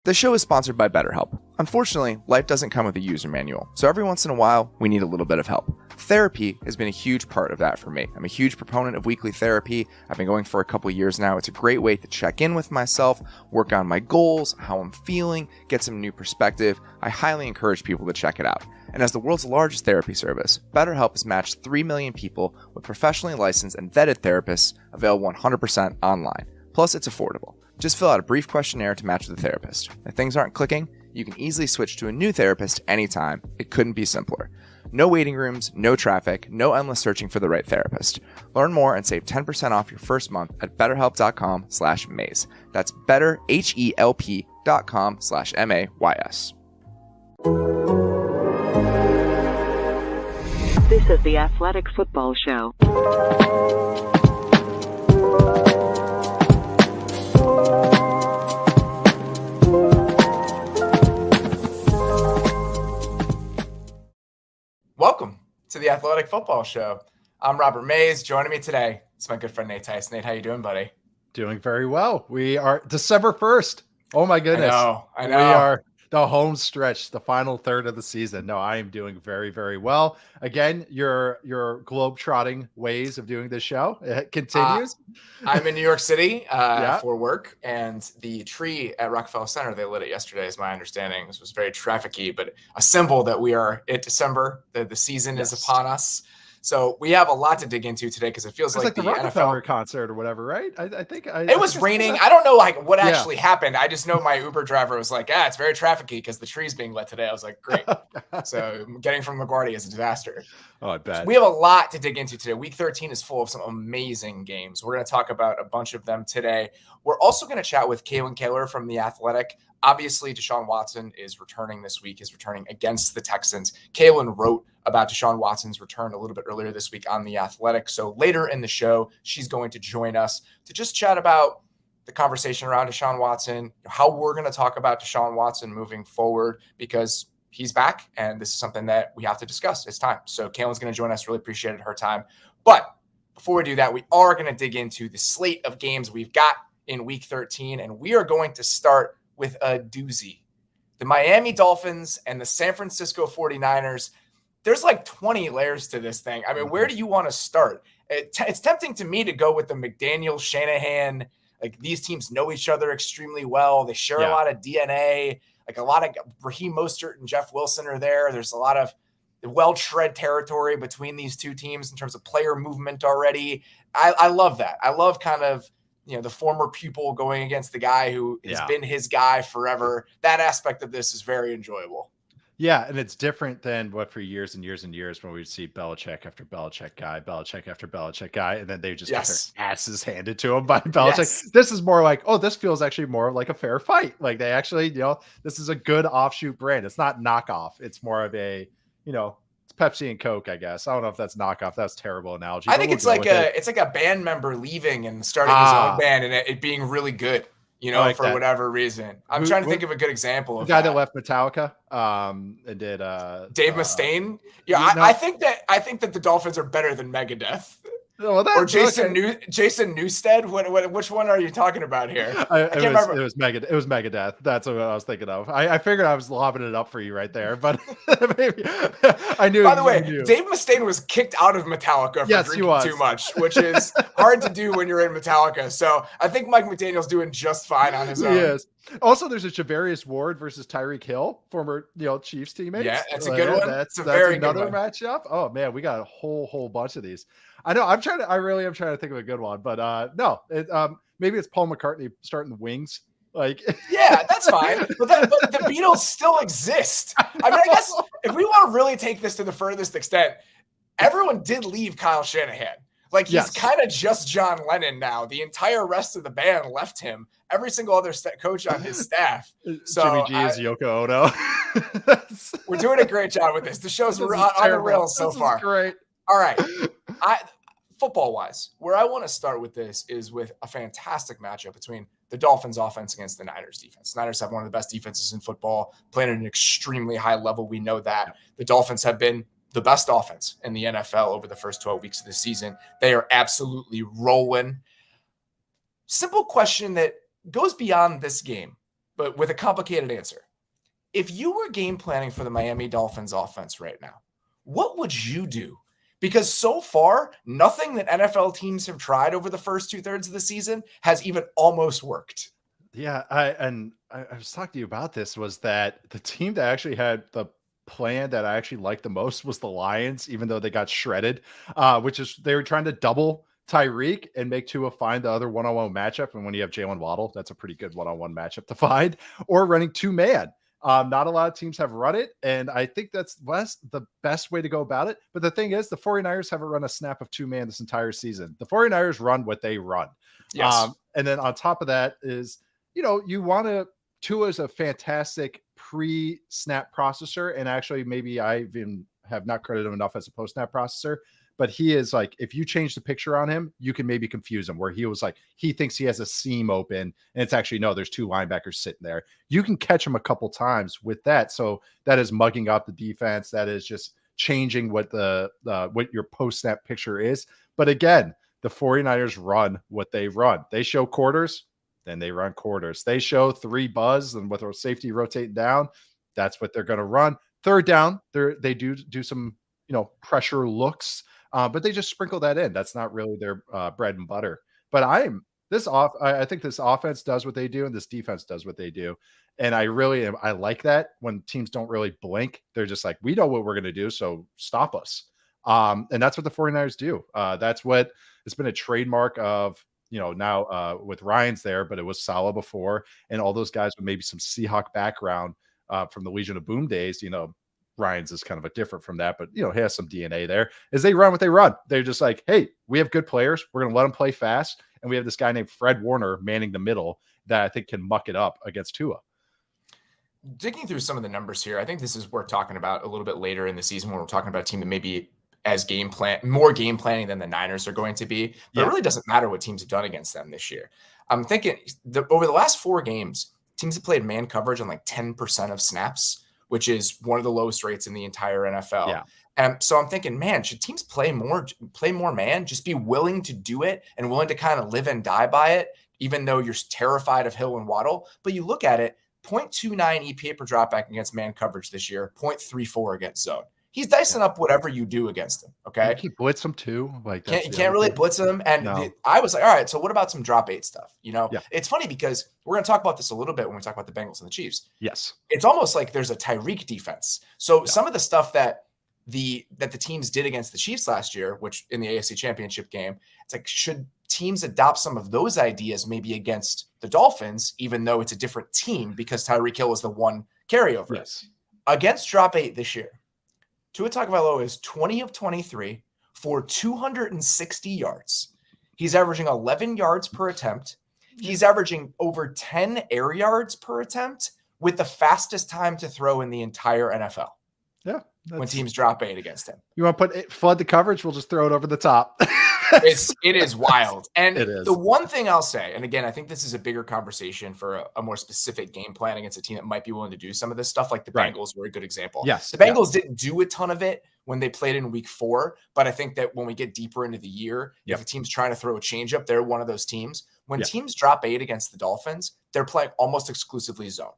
The show is sponsored by BetterHelp. Unfortunately, life doesn't come with a user manual, so every once in a while, we need a little bit of help. Therapy has been a huge part of that for me. I'm a huge proponent of weekly therapy. I've been going for a couple years now. It's a great way to check in with myself, work on my goals, how I'm feeling, get some new perspective. I highly encourage people to check it out. And as the world's largest therapy service, BetterHelp has matched 3 million people with professionally licensed and vetted therapists available 100% online. Plus, it's affordable. Just fill out a brief questionnaire to match with a therapist. If things aren't clicking, you can easily switch to a new therapist anytime. It couldn't be simpler. No waiting rooms, no traffic, no endless searching for the right therapist. Learn more and save 10% off your first month at betterhelp.com/maze. That's betterhelp.com/MAYS. This is the Athletic Football Show. Welcome to the Athletic Football Show. I'm Robert Mays. Joining me today is my good friend Nate Tice. Nate, how you doing, buddy? Doing very well. We are December 1st. Oh my goodness. I know. We are the home stretch, the final third of the season. No, I am doing very, very well. Again, your globe-trotting ways of doing this show, it continues. I'm in New York City for work, and the tree at Rockefeller Center, they lit it yesterday, is my understanding. This was very traffic-y, but a symbol that we are at December, the season is upon us. So we have a lot to dig into today because it feels like the Rockefeller concert or whatever, right? I think it was raining. I don't know what actually happened. I just know my Uber driver was like, it's very traffic-y because the tree's being lit today. I was like, great. So getting from LaGuardia is a disaster. Oh, I bet. So we have a lot to dig into today. Week 13 is full of some amazing games. We're going to talk about a bunch of them today. We're also going to chat with Kalyn from The Athletic. Obviously, Deshaun Watson is returning this week. He's returning against the Texans. Kalyn wrote about Deshaun Watson's return a little bit earlier this week on The Athletic. So later in the show, she's going to join us to just chat about the conversation around Deshaun Watson, how we're going to talk about Deshaun Watson moving forward, because he's back, and this is something that we have to discuss. It's time. So Kalyn's going to join us. Really appreciated her time. But before we do that, we are going to dig into the slate of games we've got in Week 13, and we are going to start with a doozy. The Miami Dolphins and the San Francisco 49ers. There's like 20 layers to this thing. I mean, where do you want to start? It's tempting to me to go with the McDaniel, Shanahan. Like, these teams know each other extremely well. They share a lot of DNA. Like, a lot of Raheem Mostert and Jeff Wilson are there. There's a lot of well-tread territory between these two teams in terms of player movement already. I love that. I love kind of, the former pupil going against the guy who has been his guy forever. That aspect of this is very enjoyable. Yeah, and it's different than what for years and years and years when we'd see Belichick after Belichick guy, and then they just get their asses handed to them by Belichick. Yes. This is more like, this feels actually more like a fair fight. Like, they actually, this is a good offshoot brand. It's not knockoff. It's more of a, it's Pepsi and Coke, I guess. I don't know if that's knockoff. That's a terrible analogy. I think it's like a band member leaving and starting his own band and it being really good. For whatever reason. I'm trying to think of a good example of the guy that left Metallica and did Dave Mustaine. Yeah, I think that the Dolphins are better than Megadeth. Or Jason Newsted. Which one are you talking about here? I can't remember. It was Megadeth. That's what I was thinking of. I figured I was lobbing it up for you right there, but maybe I knew. By the way, Dave Mustaine was kicked out of Metallica for drinking too much, which is hard to do when you're in Metallica. So I think Mike McDaniel's doing just fine on his own. Yes. Also, there's a Javarius Ward versus Tyreek Hill, former Chiefs teammates. Yeah, that's a good one. That's another matchup. Oh man, we got a whole bunch of these. I know. I really am trying to think of a good one, but no. Maybe it's Paul McCartney starting the Wings. Yeah, that's fine. But the Beatles still exist. I mean, I guess if we want to really take this to the furthest extent, everyone did leave Kyle Shanahan. Like, he's kind of just John Lennon now. The entire rest of the band left him. Every single other coach on his staff. So Jimmy G is Yoko Ono. We're doing a great job with this. The show's on the rails so far. Great. All right. Football-wise, where I want to start with this is with a fantastic matchup between the Dolphins offense against the Niners defense. The Niners have one of the best defenses in football, playing at an extremely high level. We know that. The Dolphins have been the best offense in the NFL over the first 12 weeks of the season. They are absolutely rolling. Simple question that goes beyond this game, but with a complicated answer. If you were game planning for the Miami Dolphins offense right now, what would you do? Because so far, nothing that NFL teams have tried over the first 2/3 of the season has even almost worked. Yeah, I was talking to you about this, was that the team that actually had the plan that I actually liked the most was the Lions, even though they got shredded, which is they were trying to double Tyreek and make Tua find the other one-on-one matchup. And when you have Jalen Waddle, that's a pretty good one-on-one matchup to find, or running two-man. Not a lot of teams have run it, and I think that's the best way to go about it. But the thing is, the 49ers haven't run a snap of two-man this entire season. The 49ers run what they run. Yes. And then on top of that is, you want to, Tua is a fantastic pre-snap processor, and actually maybe I even have not credited him enough as a post-snap processor. But he is like, if you change the picture on him, you can maybe confuse him, where he was like, he thinks he has a seam open, and it's actually, no, there's two linebackers sitting there. You can catch him a couple times with that. So that is mugging up the defense. That is just changing what what your post-snap picture is. But again, the 49ers run what they run. They show quarters, then they run quarters. They show three buzz, and with our safety rotating down, that's what they're going to run. Third down, they do some, pressure looks. But they just sprinkle that in. That's not really their bread and butter. But I think this offense does what they do, and this defense does what they do. And I like that when teams don't really blink. They're just like, we know what we're going to do, so stop us. And that's what the 49ers do. That's what it's been a trademark of, now with Ryan's there, but it was Saleh before, and all those guys with maybe some Seahawk background from the Legion of Boom days, Ryan's is kind of a different from that, but he has some DNA there. Is they run what they run. They're just like, hey, we have good players. We're going to let them play fast. And we have this guy named Fred Warner manning the middle that I think can muck it up against Tua. Digging through some of the numbers here, I think this is worth talking about a little bit later in the season when we're talking about a team that maybe as more game planning than the Niners are going to be. But It really doesn't matter what teams have done against them this year. I'm thinking over the last 4 games, teams have played man coverage on like 10% of snaps, which is one of the lowest rates in the entire NFL. Yeah. And so I'm thinking, man, should teams play more man? Just be willing to do it and willing to kind of live and die by it, even though you're terrified of Hill and Waddle. But you look at it, 0.29 EPA per dropback against man coverage this year, 0.34 against zone. He's dicing up whatever you do against him. Okay. You blitz him too. Like you can't really blitz him. And I was like, all right, so what about some drop 8 stuff? It's funny because we're going to talk about this a little bit when we talk about the Bengals and the Chiefs. Yes. It's almost like there's a Tyreek defense. So some of the stuff that the teams did against the Chiefs last year, which in the AFC Championship game, it's like, should teams adopt some of those ideas maybe against the Dolphins, even though it's a different team because Tyreek Hill is the one carryover? Yes. Against drop 8 this year, Tua Tagovailoa is 20 of 23 for 260 yards. He's averaging 11 yards per attempt. He's averaging over 10 air yards per attempt with the fastest time to throw in the entire NFL. Yeah. When teams drop 8 against him. You want to flood the coverage? We'll just throw it over the top. It is wild. And it is. The one thing I'll say, and again, I think this is a bigger conversation for a more specific game plan against a team that might be willing to do some of this stuff, like the Bengals were a good example. Yes. The Bengals didn't do a ton of it when they played in week 4, but I think that when we get deeper into the year, if a team's trying to throw a changeup, they're one of those teams. When teams drop 8 against the Dolphins, they're playing almost exclusively zone.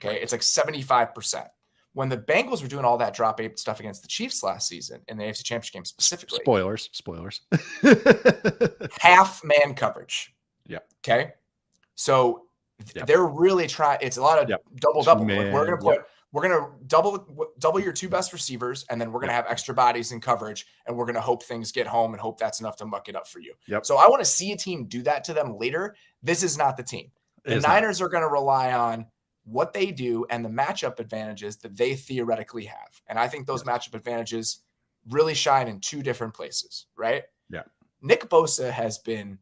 Okay. It's like 75%. When the Bengals were doing all that drop 8 stuff against the Chiefs last season in the AFC Championship game specifically. Spoilers. Half man coverage. Yeah. Okay. So they're really trying. It's a lot of double. We're going to double your 2 best receivers, and then we're going to have extra bodies in coverage, and we're going to hope things get home and hope that's enough to muck it up for you. Yep. So I want to see a team do that to them later. This is not the team. The Niners are going to rely on what they do and the matchup advantages that they theoretically have. And I think those matchup advantages really shine in 2 different places, right? Yeah. Nick Bosa has been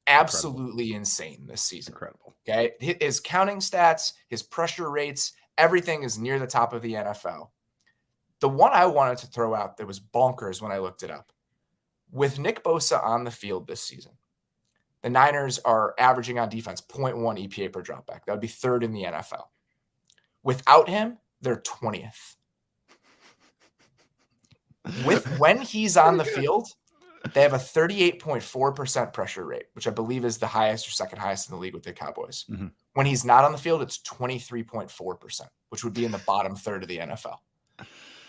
absolutely insane this season. Incredible. Okay. His counting stats, his pressure rates, everything is near the top of the NFL. The one I wanted to throw out that was bonkers when I looked it up, with Nick Bosa on the field this season, the Niners are averaging on defense 0.1 EPA per dropback. That would be 3rd in the NFL. Without him, they're 20th. When he's on the field, they have a 38.4% pressure rate, which I believe is the highest or second highest in the league with the Cowboys. Mm-hmm. When he's not on the field, it's 23.4%, which would be in the bottom third of the NFL.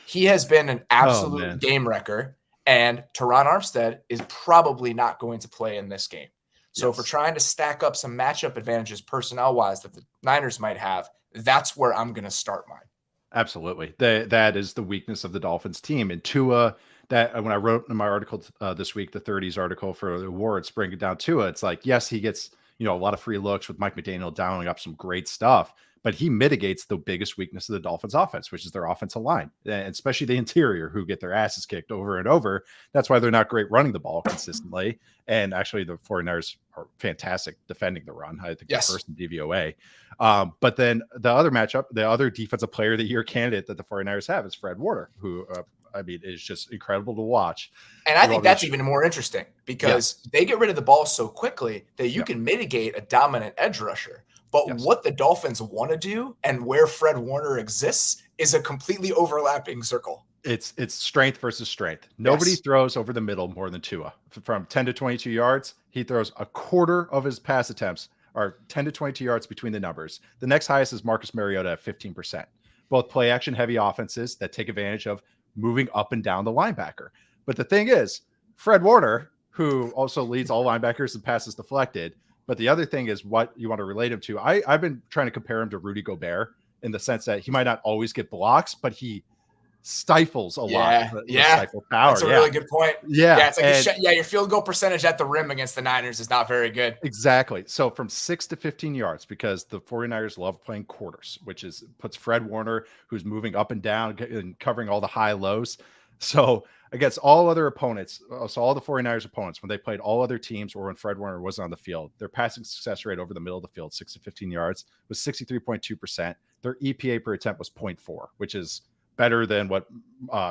He has been an absolute game wrecker, and Teron Armstead is probably not going to play in this game. So if we're trying to stack up some matchup advantages personnel-wise that the Niners might have, that's where I'm going to start mine. Absolutely. That is the weakness of the Dolphins team. And Tua, that when I wrote in my article this week, the 30s article for the awards, bring it down Tua, it's like, yes, he gets, a lot of free looks with Mike McDaniel dialing up some great stuff, but he mitigates the biggest weakness of the Dolphins offense, which is their offensive line, and especially the interior, who get their asses kicked over and over. That's why they're not great running the ball consistently. And actually the 49ers are fantastic defending the run. I think they're first in DVOA. But then the other matchup, the other defensive player of the year candidate that the 49ers have is Fred Warner, who is just incredible to watch. And I think that's even more interesting because they get rid of the ball so quickly that you can mitigate a dominant edge rusher. But what the Dolphins want to do and where Fred Warner exists is a completely overlapping circle. It's strength versus strength. Nobody throws over the middle more than Tua. From 10 to 22 yards, he throws a quarter of his pass attempts are 10 to 22 yards between the numbers. The next highest is Marcus Mariota at 15%. Both play action heavy offenses that take advantage of moving up and down the linebacker. But the thing is, Fred Warner, who also leads all linebackers in passes deflected, but the other thing is what you want to relate him to. I've been trying to compare him to Rudy Gobert in the sense that he might not always get blocks, but he stifles a lot. Stifle power. That's a really good point. Yeah. It's like your field goal percentage at the rim against the Niners is not very good. Exactly. So from 6 to 15 yards, because the 49ers love playing quarters, which puts Fred Warner, who's moving up and down and covering all the high lows. So against all other opponents, so all the 49ers opponents, when they played all other teams or when Fred Warner was on the field, their passing success rate over the middle of the field, 6 to 15 yards, was 63.2%. Their EPA per attempt was 0.4, which is better than what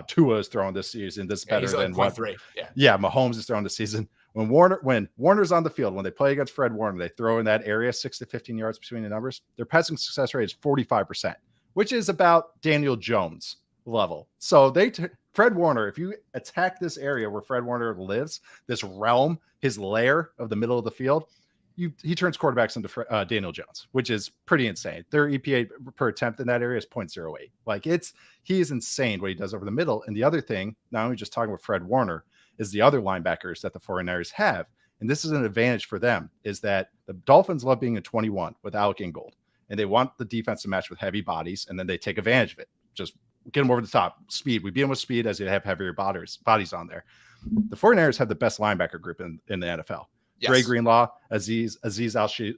Tua is throwing this season. This is better than what Mahomes is throwing this season. When Warner's on the field, when they play against Fred Warner, they throw in that area 6 to 15 yards between the numbers. Their passing success rate is 45%, which is about Daniel Jones level. So Fred Warner, if you attack this area where Fred Warner lives, this realm, his lair of the middle of the field, he turns quarterbacks into Daniel Jones, which is pretty insane. Their EPA per attempt in that area is 0.08. Like he is insane what he does over the middle. And the other thing, not only just talking about Fred Warner, is the other linebackers that the 49ers have. And this is an advantage for them, is that the Dolphins love being a 21 with Alec Ingold, and they want the defense to match with heavy bodies, and then they take advantage of it. Just get them over the top. Speed. We beat them with speed as they have heavier bodies on there. The 49ers have the best linebacker group in the NFL. Dre Greenlaw, Aziz Al-Shazir,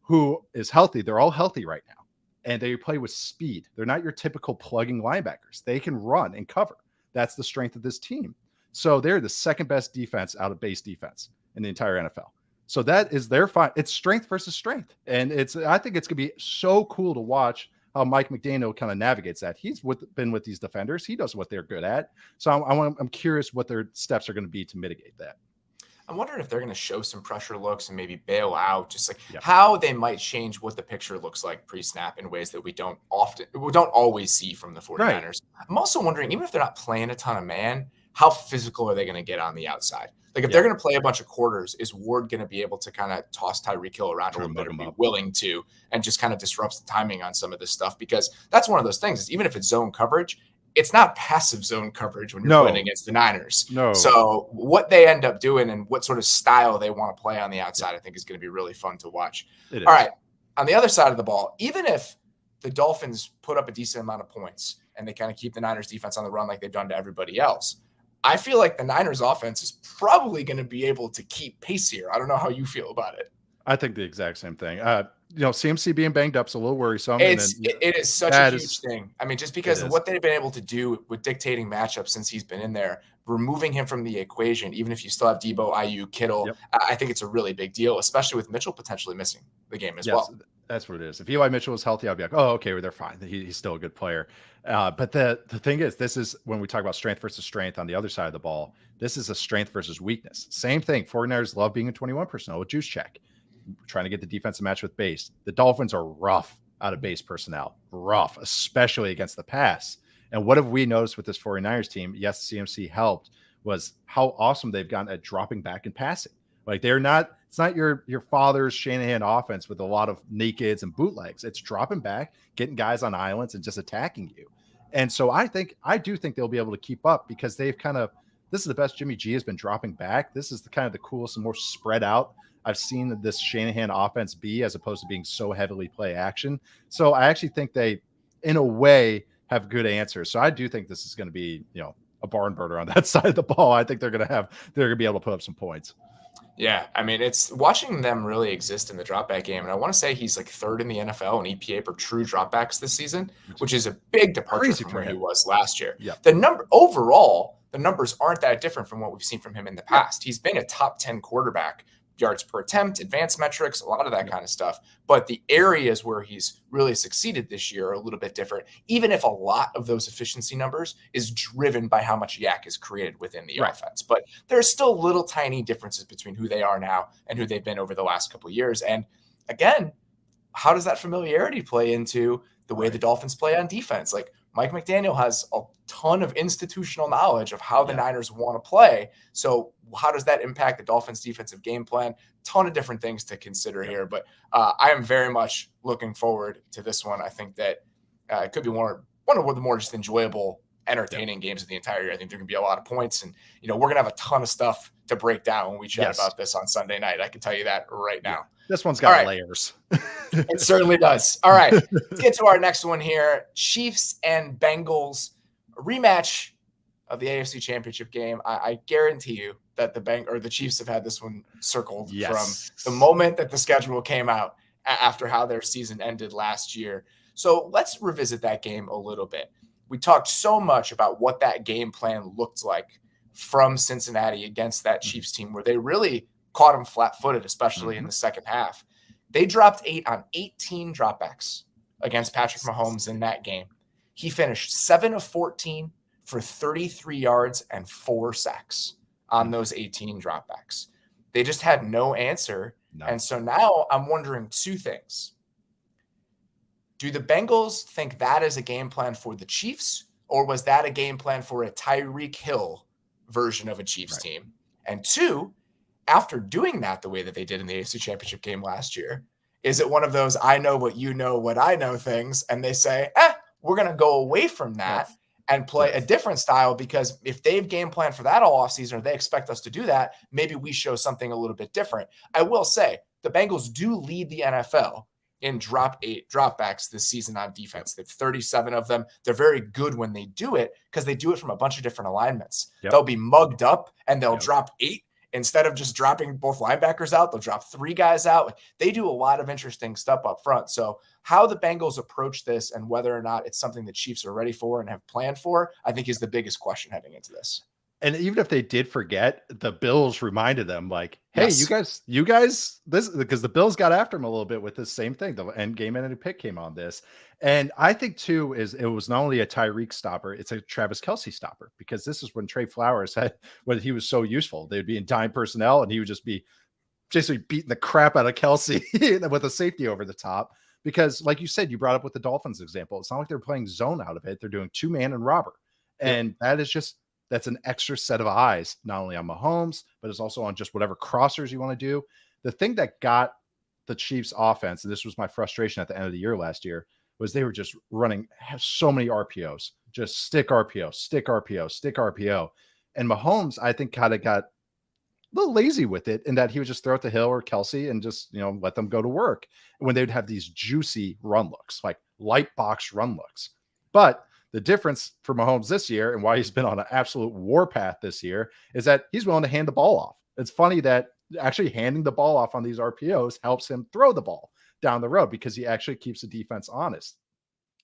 who is healthy. They're all healthy right now. And they play with speed. They're not your typical plugging linebackers. They can run and cover. That's the strength of this team. So they're the second best defense out of base defense in the entire NFL. So that is their fight. It's strength versus strength. And I think it's going to be so cool to watch how Mike McDaniel kind of navigates that. He's been with these defenders. He knows what they're good at. So I'm curious what their steps are going to be to mitigate that. I'm wondering if they're going to show some pressure looks and maybe bail out, just like how they might change what the picture looks like pre-snap in ways that we don't always see from the 49ers. Right. I'm also wondering, even if they're not playing a ton of man, how physical are they going to get on the outside? Like if they're going to play a bunch of quarters, is Ward going to be able to kind of toss Tyreek Hill around a little bit, or be willing to, and just kind of disrupts the timing on some of this stuff? Because that's one of those things, is even if it's zone coverage, it's not passive zone coverage when you're playing against the Niners. So what they end up doing and what sort of style they want to play on the outside, I think is going to be really fun to watch. All right. On the other side of the ball, even if the Dolphins put up a decent amount of points and they kind of keep the Niners defense on the run like they've done to everybody else, I feel like the Niners offense is probably going to be able to keep pace here. I don't know how you feel about it. I think the exact same thing. CMC being banged up is a little worrisome. It is such a huge thing. I mean, just because of what they've been able to do with dictating matchups since he's been in there, removing him from the equation, even if you still have Debo, Ayuk, Kittle, I think it's a really big deal, especially with Mitchell potentially missing the game as well. That's what it is. If Eli Mitchell was healthy, I'd be like, oh, okay, well, they're fine. He's still a good player. But the thing is, this is when we talk about strength versus strength on the other side of the ball, this is a strength versus weakness. Same thing. 49ers love being a 21 personnel with juice check, trying to get the defensive match with base. The Dolphins are rough out of base personnel, rough, especially against the pass. And what have we noticed with this 49ers team? Yes, CMC helped, was how awesome they've gotten at dropping back and passing. Like they're not It's not your father's Shanahan offense with a lot of nakeds and bootlegs. It's dropping back, getting guys on islands, and just attacking you. And so I do think they'll be able to keep up because they've this is the best Jimmy G has been dropping back. This is the coolest and more spread out I've seen this Shanahan offense be, as opposed to being so heavily play action. So I actually think they, in a way, have good answers. So I do think this is going to be, a barn burner on that side of the ball. I think they're going to be able to put up some points. Yeah, I mean, it's watching them really exist in the dropback game. And I want to say he's like third in the NFL in EPA per true dropbacks this season, which is a big departure from where he was last year. Yeah. The numbers aren't that different from what we've seen from him in the past. He's been a top 10 quarterback, yards per attempt, advanced metrics, a lot of that kind of stuff. But the areas where he's really succeeded this year are a little bit different, even if a lot of those efficiency numbers is driven by how much yak is created within the offense. But there's still little tiny differences between who they are now and who they've been over the last couple of years. And again, how does that familiarity play into the way the Dolphins play on defense? Like, Mike McDaniel has a ton of institutional knowledge of how the Niners want to play. So how does that impact the Dolphins defensive game plan? Ton of different things to consider here, but I am very much looking forward to this one. I think that it could be one of the more just enjoyable, entertaining games of the entire year. I think there can be a lot of points, and we're going to have a ton of stuff to break down when we chat about this on Sunday night. I can tell you that right now. This one's got layers. It certainly does. All right, let's get to our next one here. Chiefs and Bengals, a rematch of the AFC Championship game. I guarantee you that the Chiefs have had this one circled from the moment that the schedule came out after how their season ended last year. So let's revisit that game a little bit. We talked so much about what that game plan looked like from Cincinnati against that Chiefs team, where they really caught them flat-footed, especially in the second half. They dropped 8 on 18 dropbacks against Patrick Mahomes in that game. He finished 7 of 14 for 33 yards and 4 sacks on those 18 dropbacks. They just had no answer. No. And so now I'm wondering two things. Do the Bengals think that is a game plan for the Chiefs, or was that a game plan for a Tyreek Hill version of a Chiefs team? And two, after doing that the way that they did in the AFC Championship game last year, is it one of those I know what you know what I know things, and they say, we're going to go away from that and play a different style, because if they've game planned for that all offseason, or they expect us to do that, maybe we show something a little bit different. I will say the Bengals do lead the NFL in dropbacks this season on defense. They have 37 of them. They're very good when they do it because they do it from a bunch of different alignments. They'll be mugged up and they'll drop 8. Instead of just dropping both linebackers out, they'll drop 3 guys out. They do a lot of interesting stuff up front. So how the Bengals approach this and whether or not it's something the Chiefs are ready for and have planned for, I think is the biggest question heading into this. And even if they did forget, the Bills reminded them, like, hey, you guys, this, because the Bills got after them a little bit with this same thing. The end game and pick came on this. And I think too, it was not only a Tyreek stopper, it's a Travis Kelce stopper, because this is when Trey Flowers when he was so useful. They'd be in dime personnel and he would just be basically beating the crap out of Kelce with a safety over the top. Because like you said, you brought up with the Dolphins example, it's not like they're playing zone out of it. They're doing 2-man and robber. And that's an extra set of eyes, not only on Mahomes, but it's also on just whatever crossers you want to do. The thing that got the Chiefs offense, and this was my frustration at the end of the year last year, was they were just running so many RPOs, just stick RPO, stick RPO, stick RPO. And Mahomes, I think, kind of got a little lazy with it, in that he would just throw it to Hill or Kelce and just, let them go to work when they'd have these juicy run looks, like light box run looks. But the difference for Mahomes this year, and why he's been on an absolute warpath this year, is that he's willing to hand the ball off. It's funny that actually handing the ball off on these RPOs helps him throw the ball down the road, because he actually keeps the defense honest.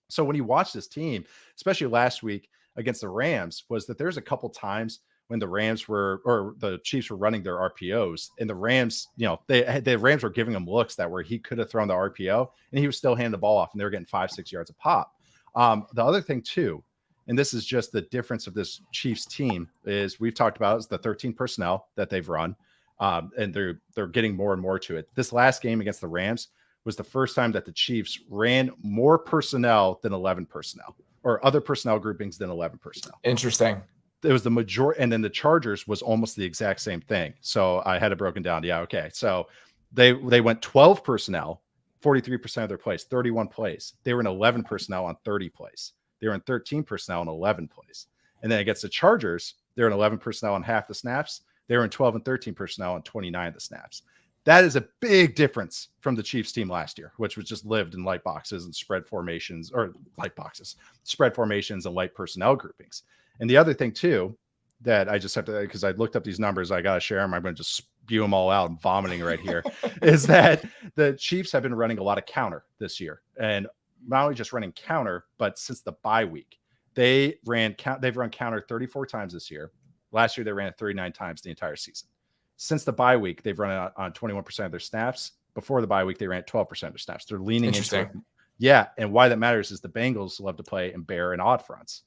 So when you watch this team, especially last week against the Rams, was that there's a couple times when the Chiefs were running their RPOs, and the Rams, the Rams were giving him looks that where he could have thrown the RPO and he was still handing the ball off, and they were getting 5-6 yards a pop. The other thing too, and this is just the difference of this Chiefs team, is we've talked about is the 13 personnel that they've run, and they're getting more and more to it. This last game against the Rams was the first time that the Chiefs ran more personnel than 11 personnel, or other personnel groupings than 11 personnel. Interesting. it was the majority, and then the Chargers was almost the exact same thing. So I had it broken down. Yeah, okay. So they went 12 personnel, 43% of their plays, 31 plays. They were in 11 personnel on 30 plays. They were in 13 personnel on 11 plays. And then against the Chargers, they're in 11 personnel on half the snaps. They were in 12 and 13 personnel on 29 of the snaps. That is a big difference from the Chiefs team last year, which was just lived in light boxes and spread formations, or spread formations and light personnel groupings. And the other thing too, that I just have to, because I looked up these numbers, I got to share them. I'm going to just spew them all out and vomiting right here, is that the Chiefs have been running a lot of counter this year. And not only just running counter, but since the bye week, they've run counter 34 times this year. Last year, they ran it 39 times the entire season. Since the bye week, they've run it on 21% of their snaps. Before the bye week, they ran 12% of their snaps. They're leaning into it. Yeah. And why that matters is the Bengals love to play in bear and odd fronts.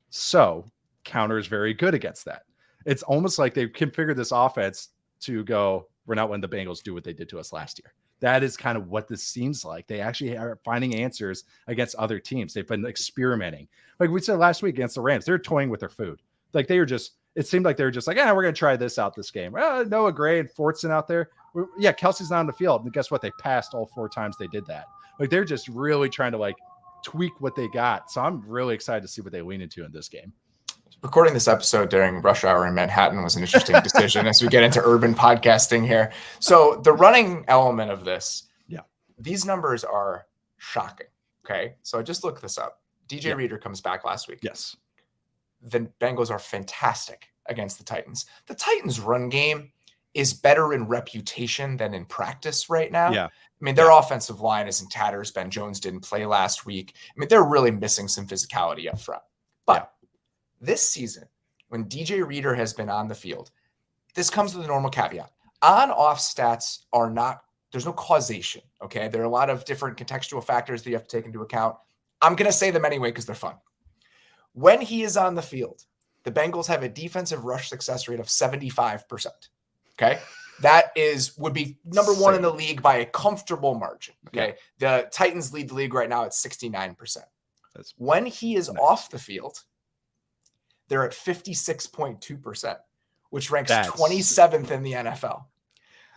So counter is very good against that. It's almost like they've configured this offense to go, we're not letting the Bengals do what they did to us last year. That is kind of what this seems like. They actually are finding answers against other teams. They've been experimenting. Like we said last week against the Rams, they're toying with their food. Like they were just, it seemed like they were just like, we're going to try this out this game. Noah Gray and Fortson out there. Kelsey's not on the field. And guess what? They passed all 4 times they did that. Like they're just really trying to like tweak what they got. So I'm really excited to see what they lean into in this game. Recording this episode during rush hour in Manhattan was an interesting decision as we get into urban podcasting here. So the running element of this, these numbers are shocking. Okay. So I just looked this up. DJ Reader comes back last week. Yes. The Bengals are fantastic against the Titans. The Titans' run game is better in reputation than in practice right now. Yeah. I mean, their offensive line is in tatters. Ben Jones didn't play last week. I mean, they're really missing some physicality up front. But this season, when DJ Reader has been on the field, this comes with a normal caveat. On-off stats are not, there's no causation, okay? There are a lot of different contextual factors that you have to take into account. I'm going to say them anyway because they're fun. When he is on the field, the Bengals have a defensive rush success rate of 75%. Okay. That would be number one in the league by a comfortable margin. Okay. Yeah. The Titans lead the league right now at 69%. When he is off the field, they're at 56.2%, which ranks 27th in the NFL.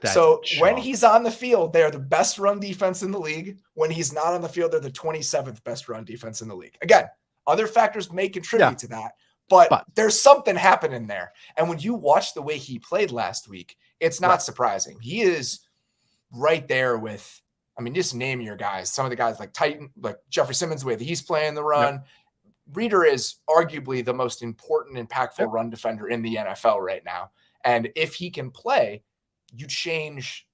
So when he's on the field, they're the best run defense in the league. When he's not on the field, they're the 27th best run defense in the league. Again, other factors may contribute to that, but there's something happening there. And when you watch the way he played last week, it's not surprising. He is right there with, I mean, just name your guys. Some of the guys like Jeffrey Simmons, the way that he's playing the run. Yep. Reader is arguably the most important, impactful run defender in the NFL right now. And if he can play, you change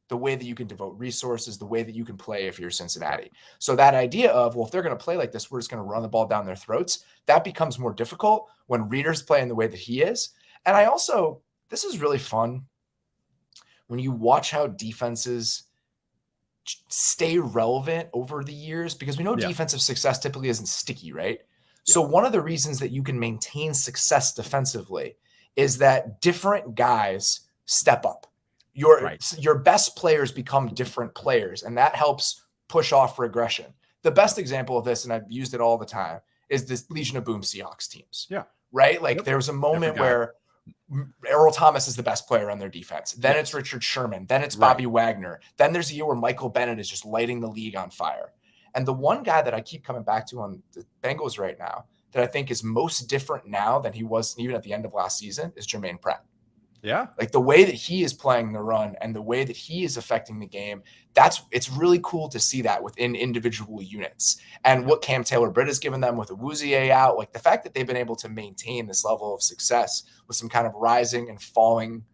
the way that you can devote resources, the way that you can play if you're Cincinnati. So that idea of, well, if they're going to play like this, we're just going to run the ball down their throats. That becomes more difficult when Reader's playing the way that he is. And this is really fun when you watch how defenses stay relevant over the years, because we know defensive success typically isn't sticky, right? Yeah. So one of the reasons that you can maintain success defensively is that different guys step up. Your best players become different players, and that helps push off regression. The best example of this, and I've used it all the time, is this Legion of Boom Seahawks teams. Yeah. Right? Like there was a moment where Earl Thomas is the best player on their defense. Then it's Richard Sherman. Then it's Bobby Wagner. Then there's a year where Michael Bennett is just lighting the league on fire. And the one guy that I keep coming back to on the Bengals right now that I think is most different now than he was even at the end of last season is Jermaine Pratt. Yeah. Like the way that he is playing the run and the way that he is affecting the game, it's really cool to see that within individual units. And what Cam Taylor-Britt has given them with Awuzie out, like the fact that they've been able to maintain this level of success with some kind of rising and falling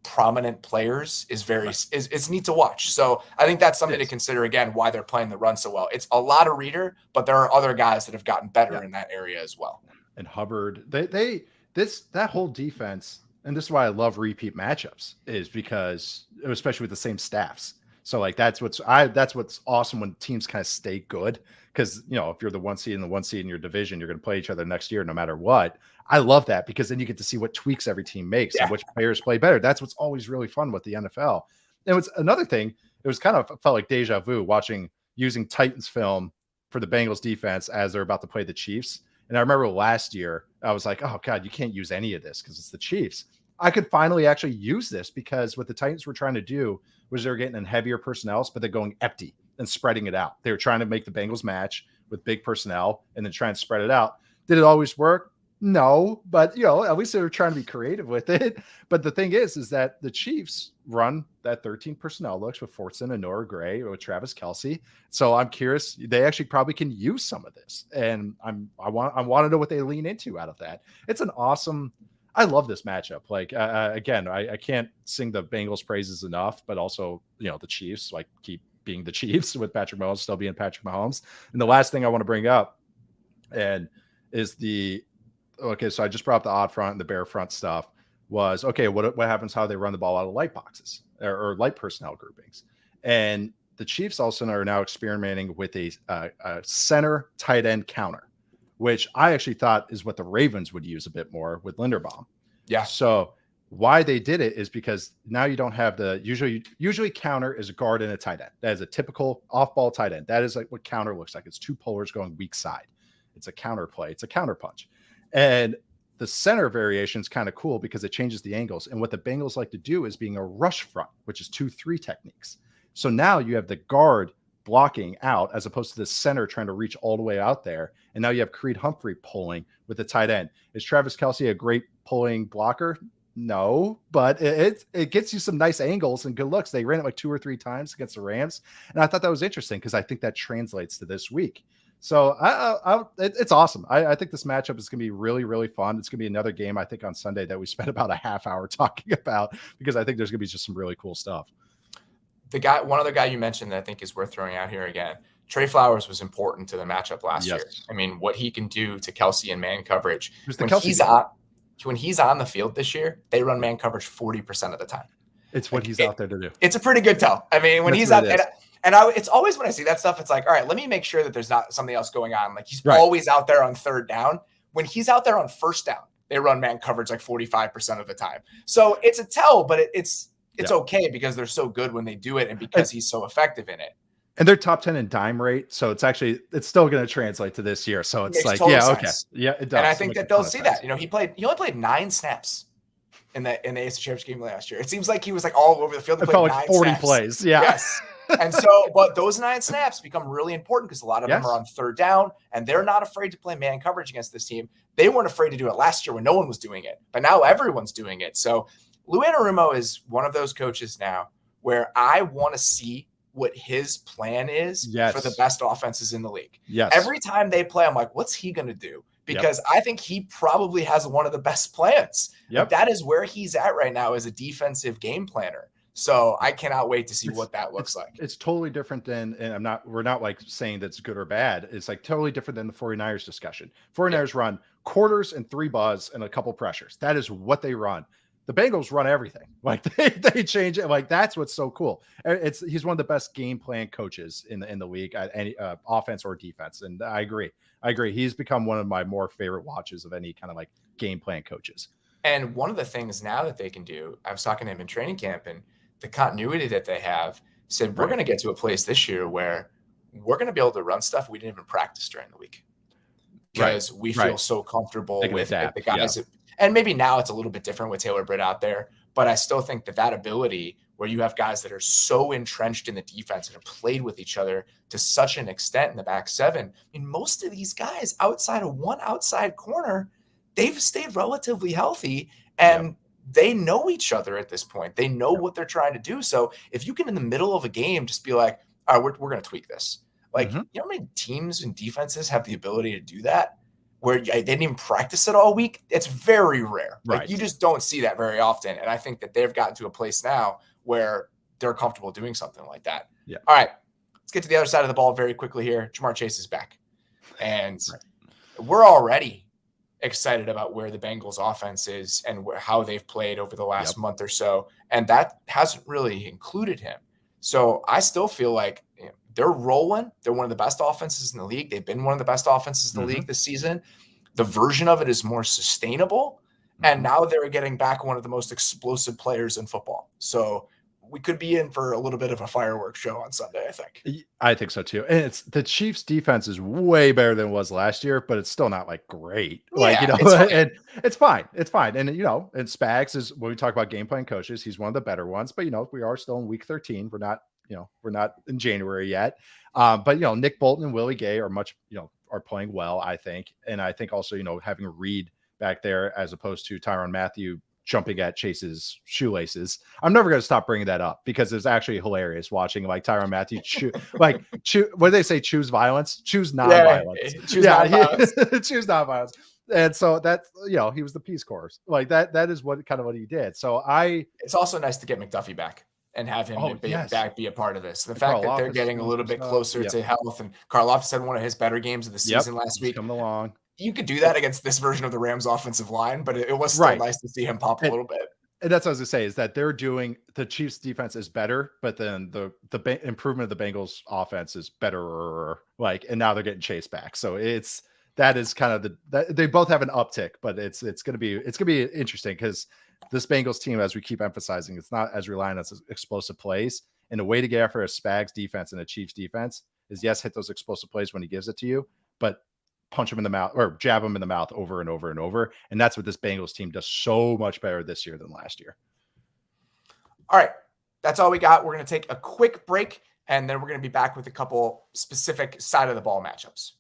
prominent players is it's neat to watch. So I think that's something to consider, again, why they're playing the run so well. It's a lot of Reader, but there are other guys that have gotten better in that area as well. And Hubbard, that whole defense, and this is why I love repeat matchups, is because especially with the same staffs. So like that's what's awesome when teams kind of stay good, because if you're the 1 seed and the 1 seed in your division, you're going to play each other next year no matter what. I love that because then you get to see what tweaks every team makes and which players play better. That's what's always really fun with the NFL. And it's another thing. It was kind of felt like deja vu using Titans film for the Bengals defense as they're about to play the Chiefs. And I remember last year, I was like, oh God, you can't use any of this because it's the Chiefs. I could finally actually use this because what the Titans were trying to do was they were getting in heavier personnel, but they're going empty and spreading it out. They were trying to make the Bengals match with big personnel and then try and spread it out. Did it always work? No, but at least they were trying to be creative with it. But the thing is that the Chiefs run that 13 personnel looks with Fortson and Nora Gray or with Travis Kelce. So I'm curious, they actually probably can use some of this. And I want to know what they lean into out of that. It's an awesome, I love this matchup. Like, again, I can't sing the Bengals praises enough, but also, the Chiefs keep being the Chiefs with Patrick Mahomes still being Patrick Mahomes. And the last thing I want to bring up is so I just brought up the odd front and the bare front stuff was, okay, what happens how they run the ball out of light boxes or light personnel groupings. And the Chiefs also are now experimenting with a center tight end counter, which I actually thought is what the Ravens would use a bit more with Linderbaum. Yeah. So why they did it is because now you don't have usually counter is a guard and a tight end. That is a typical off-ball tight end. That is like what counter looks like. It's two pullers going weak side. It's a counter play. It's a counter punch. And the center variation is kind of cool because it changes the angles. And what the Bengals like to do is being a rush front, which is 2-3 techniques. So now you have the guard blocking out as opposed to the center trying to reach all the way out there. And now you have Creed Humphrey pulling with the tight end. Is Travis Kelce a great pulling blocker? No, but it gets you some nice angles and good looks. They ran it like 2 or 3 times against the Rams. And I thought that was interesting because I think that translates to this week. So it's awesome. I think this matchup is going to be really, really fun. It's going to be another game, I think, on Sunday that we spent about a half hour talking about because I think there's going to be just some really cool stuff. One other guy you mentioned that I think is worth throwing out here again, Trey Flowers was important to the matchup last year. I mean, what he can do to Kelce in man coverage. When he's on the field this year, they run man coverage 40% of the time. It's what he's out there to do. It's a pretty good tell. I mean, when he's out there, it's always when I see that stuff, it's like, all right, let me make sure that there's not something else going on. Like he's always out there on third down. When he's out there on first down, they run man coverage like 45% of the time. So it's a tell, but it's okay because they're so good when they do it and because he's so effective in it. And they're top 10 in dime rate. So it's still going to translate to this year. So it's like, sense. Okay. Yeah, it does. And I think that they'll see that. He only played 9 snaps in the AFC Championship game last year. It seems like he was like all over the field. He played like 40 snaps. plays. Yeah. Yes. And so, but those 9 snaps become really important because a lot of them are on third down and they're not afraid to play man coverage against this team. They weren't afraid to do it last year when no one was doing it, but now everyone's doing it. So Lou Anarumo is one of those coaches now where I want to see what his plan is for the best offenses in the league. Yes. Every time they play, I'm like, what's he going to do? Because I think he probably has one of the best plans. Yep. That is where he's at right now as a defensive game planner. So I cannot wait to see what that looks like. It's totally different than, and we're not like saying that's good or bad. It's like totally different than the 49ers discussion. 49ers run quarters and 3 buzz and a couple pressures. That is what they run. The Bengals run everything. Like they change it. Like that's what's so cool. He's one of the best game plan coaches in the league at any offense or defense. And I agree. He's become one of my more favorite watches of any kind of like game plan coaches. And one of the things now that they can do, I was talking to him in training camp and the continuity that they have said, we're going to get to a place this year where we're going to be able to run stuff we didn't even practice during the week because we feel so comfortable with the guys. Yeah. And maybe now it's a little bit different with Taylor Britt out there, but I still think that ability where you have guys that are so entrenched in the defense and have played with each other to such an extent in the back seven. I mean, most of these guys outside of one outside corner, they've stayed relatively healthy and they know each other at this point. They know what they're trying to do. So if you can, in the middle of a game, just be like, all right, we're going to tweak this. Like, you know how many teams and defenses have the ability to do that? Where they didn't even practice it all week? It's very rare. Like you just don't see that very often. And I think that they've gotten to a place now where they're comfortable doing something like that. Yeah. All right, let's get to the other side of the ball very quickly here. Jamar Chase is back. And we're already excited about where the Bengals offense is and how they've played over the last month or so. And that hasn't really included him. So I still feel like they're rolling. They're one of the best offenses in the league. They've been one of the best offenses in the league this season. The version of it is more sustainable. And now they're getting back one of the most explosive players in football. So we could be in for a little bit of a fireworks show on Sunday, I think. I think so too. And it's the Chiefs defense is way better than it was last year, but it's still not like great. Like, it's and it's fine. It's fine. And, and Spags is, when we talk about game plan coaches, he's one of the better ones, but, we are still in week 13. We're not in January yet. But, Nick Bolton and Willie Gay are are playing well, I think. And I think also, having Reed back there as opposed to Tyrann Mathieu jumping at Chase's shoelaces. I'm never going to stop bringing that up because it's actually hilarious watching like Tyrann Mathieu what do they say? Choose violence, choose non-violence. Non-violence. Choose non-violence. And so that's, he was the Peace Corps. Like that is what he did. So it's also nice to get McDuffie back and have him be a part of this. The fact that they're getting a little bit closer to health, and Karlaftis had one of his better games of the season last week. Coming along. You could do that against this version of the Rams offensive line, but it was still nice to see him pop a little bit. And that's what I was going to say, is that they're doing, the Chiefs defense is better, but then the improvement of the Bengals offense is better. And now they're getting Chase back. So that is kind of they both have an uptick, but it's going to be interesting because this Bengals team, as we keep emphasizing, it's not as reliant on explosive plays. And the way to get after a Spags defense and a Chiefs defense is, yes, hit those explosive plays when he gives it to you, but punch him in the mouth or jab him in the mouth over and over and over. And that's what this Bengals team does so much better this year than last year. All right. That's all we got. We're going to take a quick break, and then we're going to be back with a couple specific side of the ball matchups.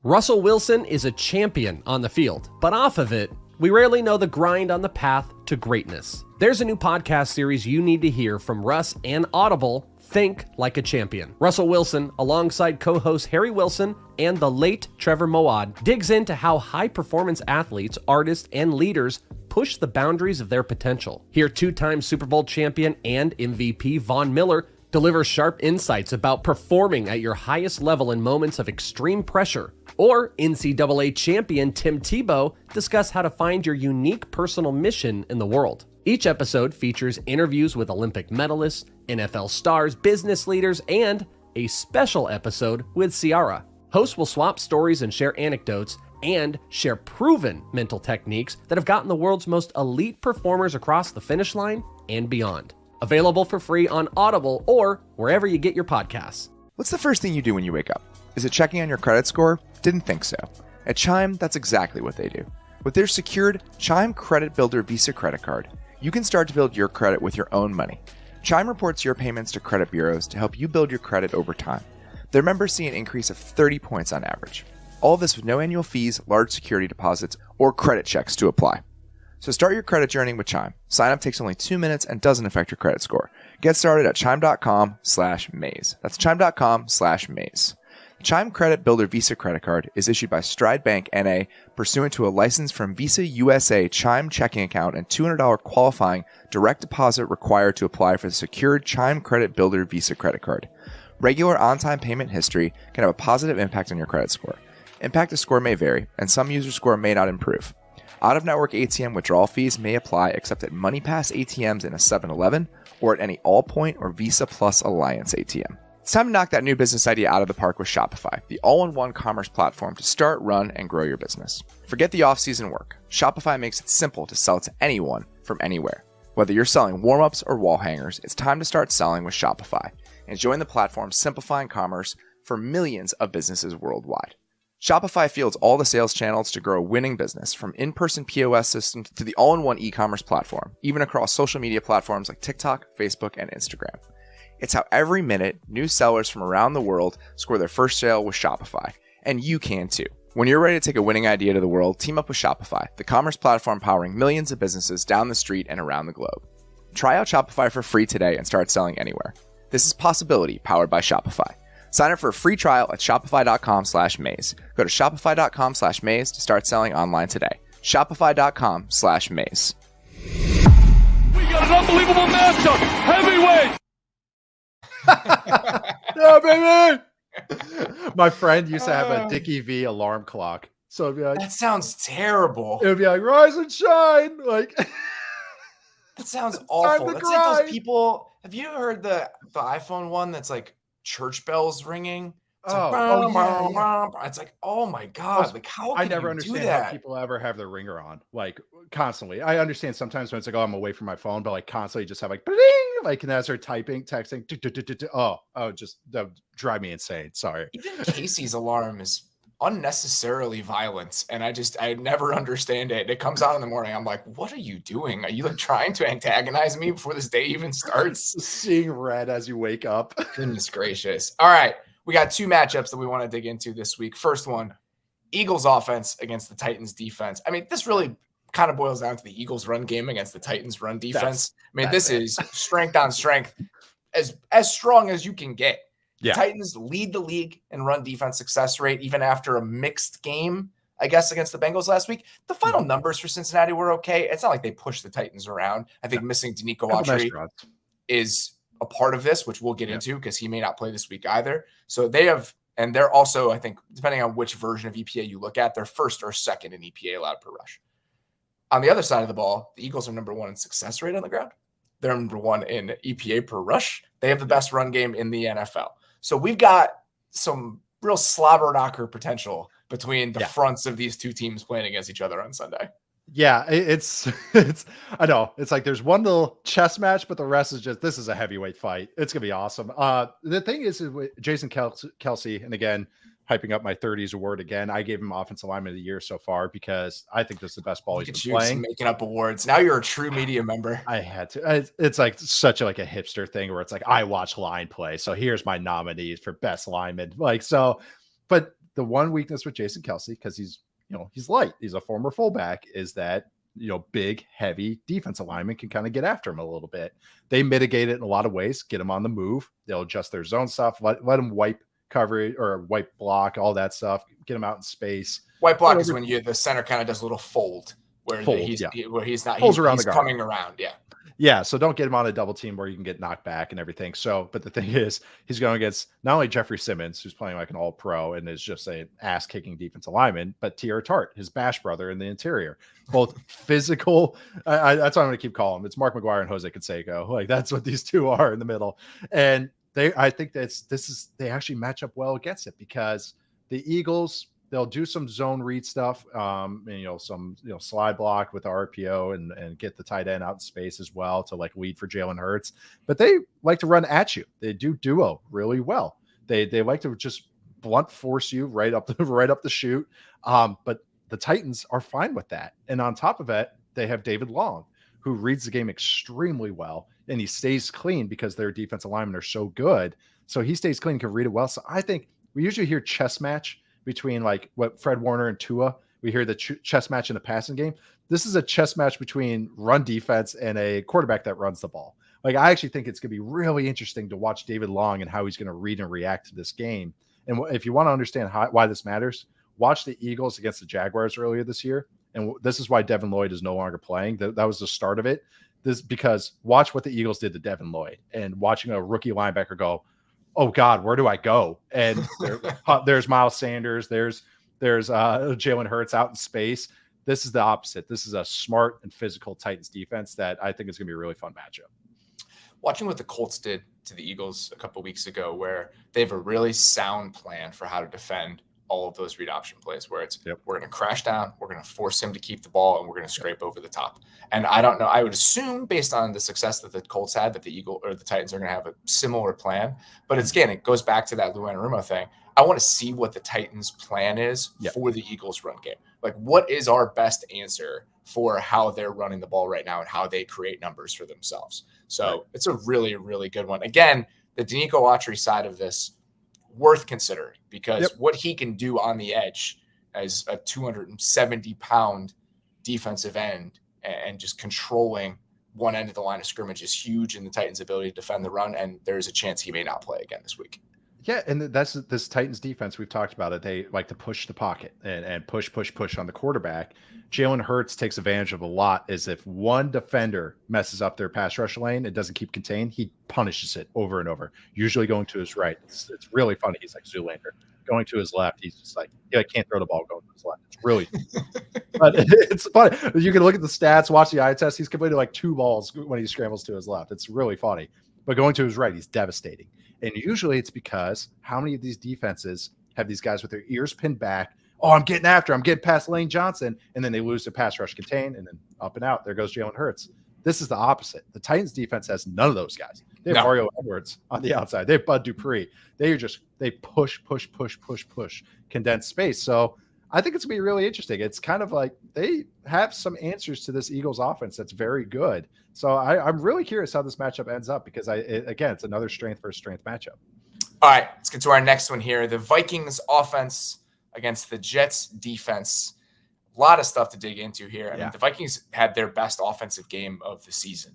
Russell Wilson is a champion on the field, but off of it, we rarely know the grind on the path to greatness. There's a new podcast series you need to hear from Russ and Audible, Think Like a Champion. Russell Wilson, alongside co-host Harry Wilson and the late Trevor Moawad, digs into how high-performance athletes, artists, and leaders push the boundaries of their potential. Hear two-time Super Bowl champion and MVP Von Miller deliver sharp insights about performing at your highest level in moments of extreme pressure. Or NCAA champion Tim Tebow discuss how to find your unique personal mission in the world. Each episode features interviews with Olympic medalists, NFL stars, business leaders, and a special episode with Ciara. Hosts will swap stories and share anecdotes and share proven mental techniques that have gotten the world's most elite performers across the finish line and beyond. Available for free on Audible or wherever you get your podcasts. What's the first thing you do when you wake up? Is it checking on your credit score? Didn't think so. At Chime, that's exactly what they do. With their secured Chime Credit Builder Visa credit card, you can start to build your credit with your own money. Chime reports your payments to credit bureaus to help you build your credit over time. Their members see an increase of 30 points on average. All this with no annual fees, large security deposits, or credit checks to apply. So start your credit journey with Chime. Sign up takes only 2 minutes and doesn't affect your credit score. Get started at chime.com/maze. That's chime.com/maze. Chime Credit Builder Visa Credit Card is issued by Stride Bank N.A. pursuant to a license from Visa USA Chime checking account and $200 qualifying direct deposit required to apply for the secured Chime Credit Builder Visa Credit Card. Regular on-time payment history can have a positive impact on your credit score. Impact to score may vary, and some users' score may not improve. Out-of-network ATM withdrawal fees may apply except at MoneyPass ATMs in a 7-Eleven or at any Allpoint or Visa Plus Alliance ATM. It's time to knock that new business idea out of the park with Shopify, the all-in-one commerce platform to start, run, and grow your business. Forget the off-season work. Shopify makes it simple to sell to anyone from anywhere. Whether you're selling warm-ups or wall hangers, it's time to start selling with Shopify and join the platform simplifying commerce for millions of businesses worldwide. Shopify fields all the sales channels to grow a winning business, from in-person POS systems to the all-in-one e-commerce platform, even across social media platforms like TikTok, Facebook, and Instagram. It's how every minute, new sellers from around the world score their first sale with Shopify. And you can too. When you're ready to take a winning idea to the world, team up with Shopify, the commerce platform powering millions of businesses down the street and around the globe. Try out Shopify for free today and start selling anywhere. This is Possibility, powered by Shopify. Sign up for a free trial at shopify.com/maze. Go to shopify.com/maze to start selling online today. Shopify.com/maze. We got an unbelievable matchup. Heavyweight. Yeah, baby. My friend used to have a Dickie V alarm clock. So it'd be like, that sounds terrible. It would be like, rise and shine. Like, that sounds awful. That's like those people. Have you heard the iPhone one that's like church bells ringing? It's like, it's like, oh my God, like how I can never you do understand how that? people ever have their ringer on, like constantly. I understand sometimes when it's like, oh, I'm away from my phone, but like constantly just have like, "Bling!" Like, and as they're typing, texting, just that would drive me insane. Sorry. Even Casey's alarm is unnecessarily violent, and I never understand it. It comes on in the morning. I'm like, what are you doing? Are you like trying to antagonize me before this day even starts? Seeing red as you wake up. Goodness gracious. All right. We got two matchups that we want to dig into this week. First one, Eagles offense against the Titans defense. I mean, this really kind of boils down to the Eagles run game against the Titans run defense. This is strength on strength, as strong as you can get. The Titans lead the league in run defense success rate, even after a mixed game, I guess, against the Bengals last week. The final numbers for Cincinnati were okay. It's not like they pushed the Titans around. I think missing Danico Autry is a part of this, which we'll get into because he may not play this week either. So they have, and they're also, I think, depending on which version of EPA you look at, they're first or second in EPA allowed per rush. On the other side of the ball, the Eagles are number one in success rate on the ground. They're number one in EPA per rush. They have the best run game in the NFL. So we've got some real slobber knocker potential between the fronts of these two teams playing against each other on Sunday. Yeah, it's I know it's like there's one little chess match, but the rest is just, this is a heavyweight fight. It's gonna be awesome. The thing is with Jason Kelce, and again, hyping up my 30s award again, I gave him offensive lineman of the year so far because I think this is the best ball he's been playing. Making up awards. Now you're a true media member. I had to. It's like such a hipster thing where it's like, I watch line play, so here's my nominees for best lineman. Like, so, but the one weakness with Jason Kelce, because he's light, he's a former fullback, is that big, heavy defensive linemen can kind of get after him a little bit. They mitigate it in a lot of ways, get him on the move. They'll adjust their zone stuff, let him wipe coverage or wipe block, all that stuff, get him out in space. White block is when the center kind of does a little fold where he's coming around. Yeah, so don't get him on a double team where you can get knocked back and everything. So, but the thing is, he's going against not only Jeffrey Simmons, who's playing like an all-pro and is just an ass-kicking defensive lineman, but T.R. Tart, his bash brother in the interior. Both physical, that's what I'm going to keep calling him. It's Mark McGuire and Jose Canseco. Like, that's what these two are in the middle. And I think they actually match up well against it because the Eagles, they'll do some zone read stuff, and some slide block with the RPO and get the tight end out in space as well to like lead for Jalen Hurts. But they like to run at you. They do duo really well. They like to just blunt force you right up the chute. But the Titans are fine with that. And on top of it, they have David Long, who reads the game extremely well, and he stays clean because their defensive linemen are so good. So he stays clean, can read it well. So I think we usually hear chess match between like what Fred Warner and Tua. We hear the chess match in the passing game. This is a chess match between run defense and a quarterback that runs the ball. Like, I actually think it's going to be really interesting to watch David Long and how he's going to read and react to this game. And if you want to understand why this matters, watch the Eagles against the Jaguars earlier this year. And this is why Devin Lloyd is no longer playing. That was the start of it. Because watch what the Eagles did to Devin Lloyd, and watching a rookie linebacker go, oh God, where do I go? And there's Miles Sanders, there's Jalen Hurts out in space. This is the opposite. This is a smart and physical Titans defense that I think is going to be a really fun matchup. Watching what the Colts did to the Eagles a couple of weeks ago, where they have a really sound plan for how to defend all of those read option plays, where it's we're going to crash down, we're going to force him to keep the ball, and we're going to scrape over the top. And I don't know. I would assume, based on the success that the Colts had, that the Titans are going to have a similar plan. But it goes back to that Lou Anarumo thing. I want to see what the Titans' plan is for the Eagles' run game. Like, what is our best answer for how they're running the ball right now and how they create numbers for themselves? So it's a really, really good one. Again, the Danico Autry side of this, worth considering, because what he can do on the edge as a 270-pound defensive end and just controlling one end of the line of scrimmage is huge in the Titans' ability to defend the run, and there's a chance he may not play again this week. Yeah, and that's this Titans defense. We've talked about it. They like to push the pocket and push on the quarterback. Jalen Hurts takes advantage of a lot is if one defender messes up their pass rush lane, it doesn't keep contained, he punishes it over and over, usually going to his right. It's really funny. He's like Zoolander. Going to his left, he's just like, I can't throw the ball going to his left. It's really but it's funny. You can look at the stats, watch the eye test. He's completed like 2 balls when he scrambles to his left. It's really funny. But going to his right, he's devastating. And usually it's because how many of these defenses have these guys with their ears pinned back? Oh, I'm getting past Lane Johnson. And then they lose their pass rush contain, and then up and out. There goes Jalen Hurts. This is the opposite. The Titans defense has none of those guys. They have Mario Edwards on the outside. They have Bud Dupree. They push, condense space. So I think it's going to be really interesting. It's kind of like they have some answers to this Eagles offense that's very good. So I'm really curious how this matchup ends up because, again, it's another strength versus strength matchup. All right, let's get to our next one here. The Vikings offense against the Jets defense. A lot of stuff to dig into here. I mean, the Vikings had their best offensive game of the season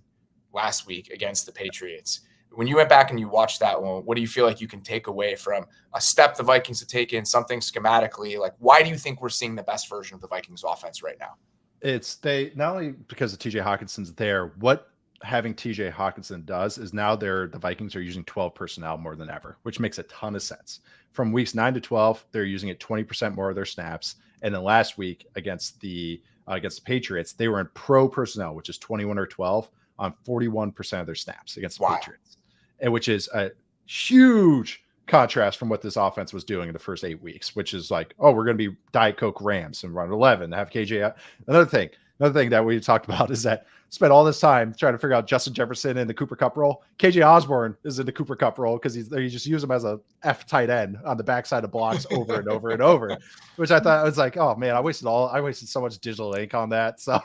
last week against the Patriots. When you went back and you watched that one, what do you feel like you can take away from a step the Vikings have taken, something schematically? Like, why do you think we're seeing the best version of the Vikings offense right now? They not only because of TJ Hawkinson's there, what having TJ Hawkinson does is now the Vikings are using 12 personnel more than ever, which makes a ton of sense. From weeks 9 to 12, they're using it 20% more of their snaps. And then last week against the Patriots, they were in pro personnel, which is 21 or 12 on 41% of their snaps against the Patriots, and which is a huge contrast from what this offense was doing in the first 8 weeks, which is like, oh, we're going to be Diet Coke Rams and run 11, have KJ out. Another thing that we talked about is that spent all this time trying to figure out Justin Jefferson in the Cooper Kupp role. KJ Osborne is in the Cooper Kupp role because you just use him as a F tight end on the backside of blocks over and over and over, which I thought was like, oh man, I wasted so much digital ink on that. So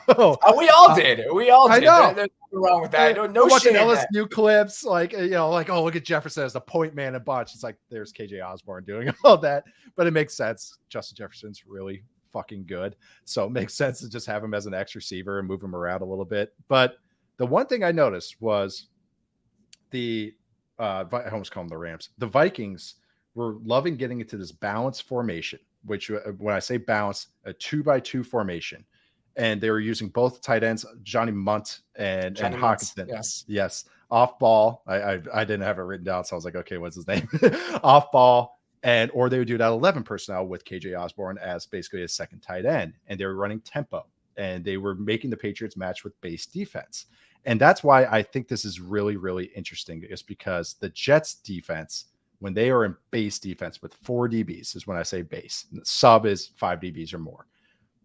we all did. I know. There's nothing wrong with that. No watching LSU clips, like oh, look at Jefferson as the point man and bunch. It's like there's KJ Osborne doing all that, but it makes sense. Justin Jefferson's really fucking good, so it makes sense to just have him as an X receiver and move him around a little bit. But the one thing I noticed was I almost call them the Rams. The Vikings were loving getting into this balanced formation, which when I say balance, a 2x2 formation, and they were using both tight ends, Johnny Munt and Hawkinson. Yes, off ball. I didn't have it written down, so I was like, okay, what's his name? Off ball. Or they would do that 11 personnel with KJ Osborne as basically a second tight end. And they were running tempo. And they were making the Patriots match with base defense. And that's why I think this is really, really interesting, is because the Jets defense, when they are in base defense with 4 DBs, is when I say base. Sub is 5 DBs or more.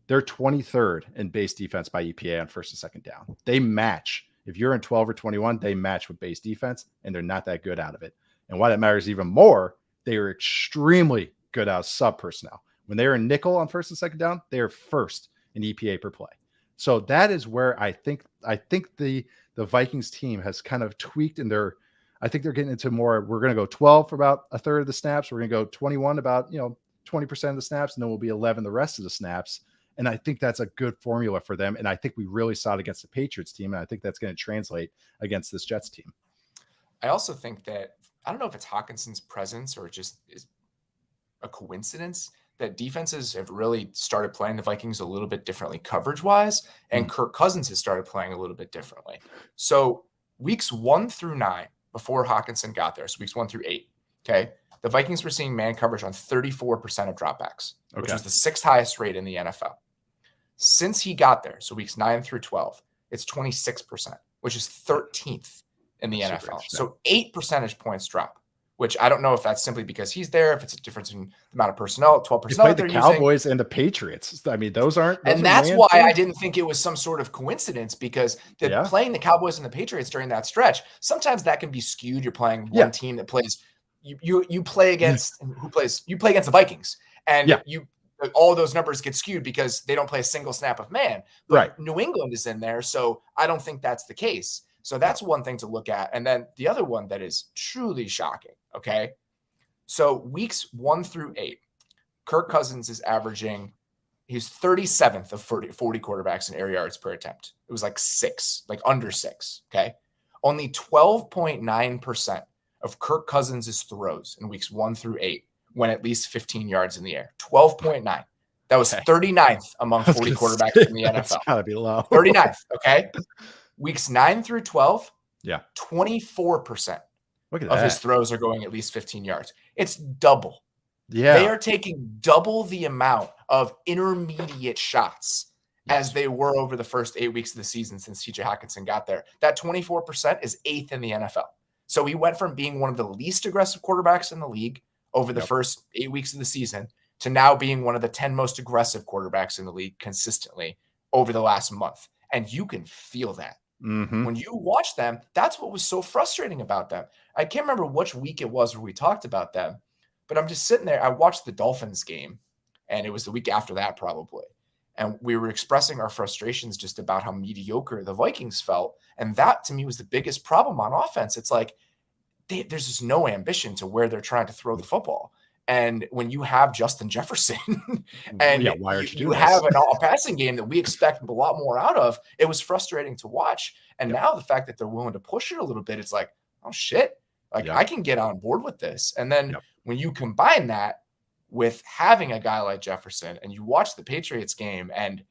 They're 23rd in base defense by EPA on first and second down. They match. If you're in 12 or 21, they match with base defense, and they're not that good out of it. And why that matters even more, they are extremely good out of sub personnel. When they are in nickel on first and second down, they are first in EPA per play. So that is where I think the Vikings team has kind of tweaked in their. I think they're getting into more. We're going to go 12 for about a third of the snaps. We're going to go 21 about 20% of the snaps, and then we'll be 11 the rest of the snaps. And I think that's a good formula for them. And I think we really saw it against the Patriots team, and I think that's going to translate against this Jets team. I also think that, I don't know if it's Hawkinson's presence or just is a coincidence that defenses have really started playing the Vikings a little bit differently coverage-wise, and Kirk Cousins has started playing a little bit differently. So weeks 1 through 9, before Hawkinson got there, so weeks 1 through 8, okay, the Vikings were seeing man coverage on 34% of dropbacks, which was the 6th highest rate in the NFL. Since he got there, so weeks 9 through 12, it's 26%, which is 13th in the NFL. So 8 percentage points drop, which I don't know if that's simply because he's there, if it's a difference in the amount of personnel, 12 personnel. The Cowboys and the Patriots. I mean, those aren't. And that's why I didn't think it was some sort of coincidence, because playing the Cowboys and the Patriots during that stretch, sometimes that can be skewed. You're playing one team that plays. You play against You play against the Vikings, and all of those numbers get skewed because they don't play a single snap of man. But New England is in there, so I don't think that's the case. So that's one thing to look at. And then the other one that is truly shocking, okay? So weeks 1 through 8, Kirk Cousins is averaging, he's 37th of 40 quarterbacks in air yards per attempt. It was like 6, like under 6, okay? Only 12.9% of Kirk Cousins' throws in weeks 1 through 8 went at least 15 yards in the air. 12.9. That was 39th among 40 quarterbacks in the NFL. That's gotta be low. 39th, okay? Weeks 9 through 12, 24% of his throws are going at least 15 yards. It's double. They are taking double the amount of intermediate shots as they were over the first 8 weeks of the season since TJ Hawkinson got there. That 24% is 8th in the NFL. So he went from being one of the least aggressive quarterbacks in the league over the first 8 weeks of the season to now being one of the 10 most aggressive quarterbacks in the league consistently over the last month. And you can feel that. When you watch them, that's what was so frustrating about them. I can't remember which week it was where we talked about them, but I'm just sitting there. I watched the Dolphins game, and it was the week after that probably. And we were expressing our frustrations just about how mediocre the Vikings felt. And that, to me, was the biggest problem on offense. It's like there's just no ambition to where they're trying to throw the football. And when you have Justin Jefferson and you have a passing game that we expect a lot more out of, it was frustrating to watch. And now the fact that they're willing to push it a little bit, it's like, oh, shit. Like, I can get on board with this. And then when you combine that with having a guy like Jefferson and you watch the Patriots game and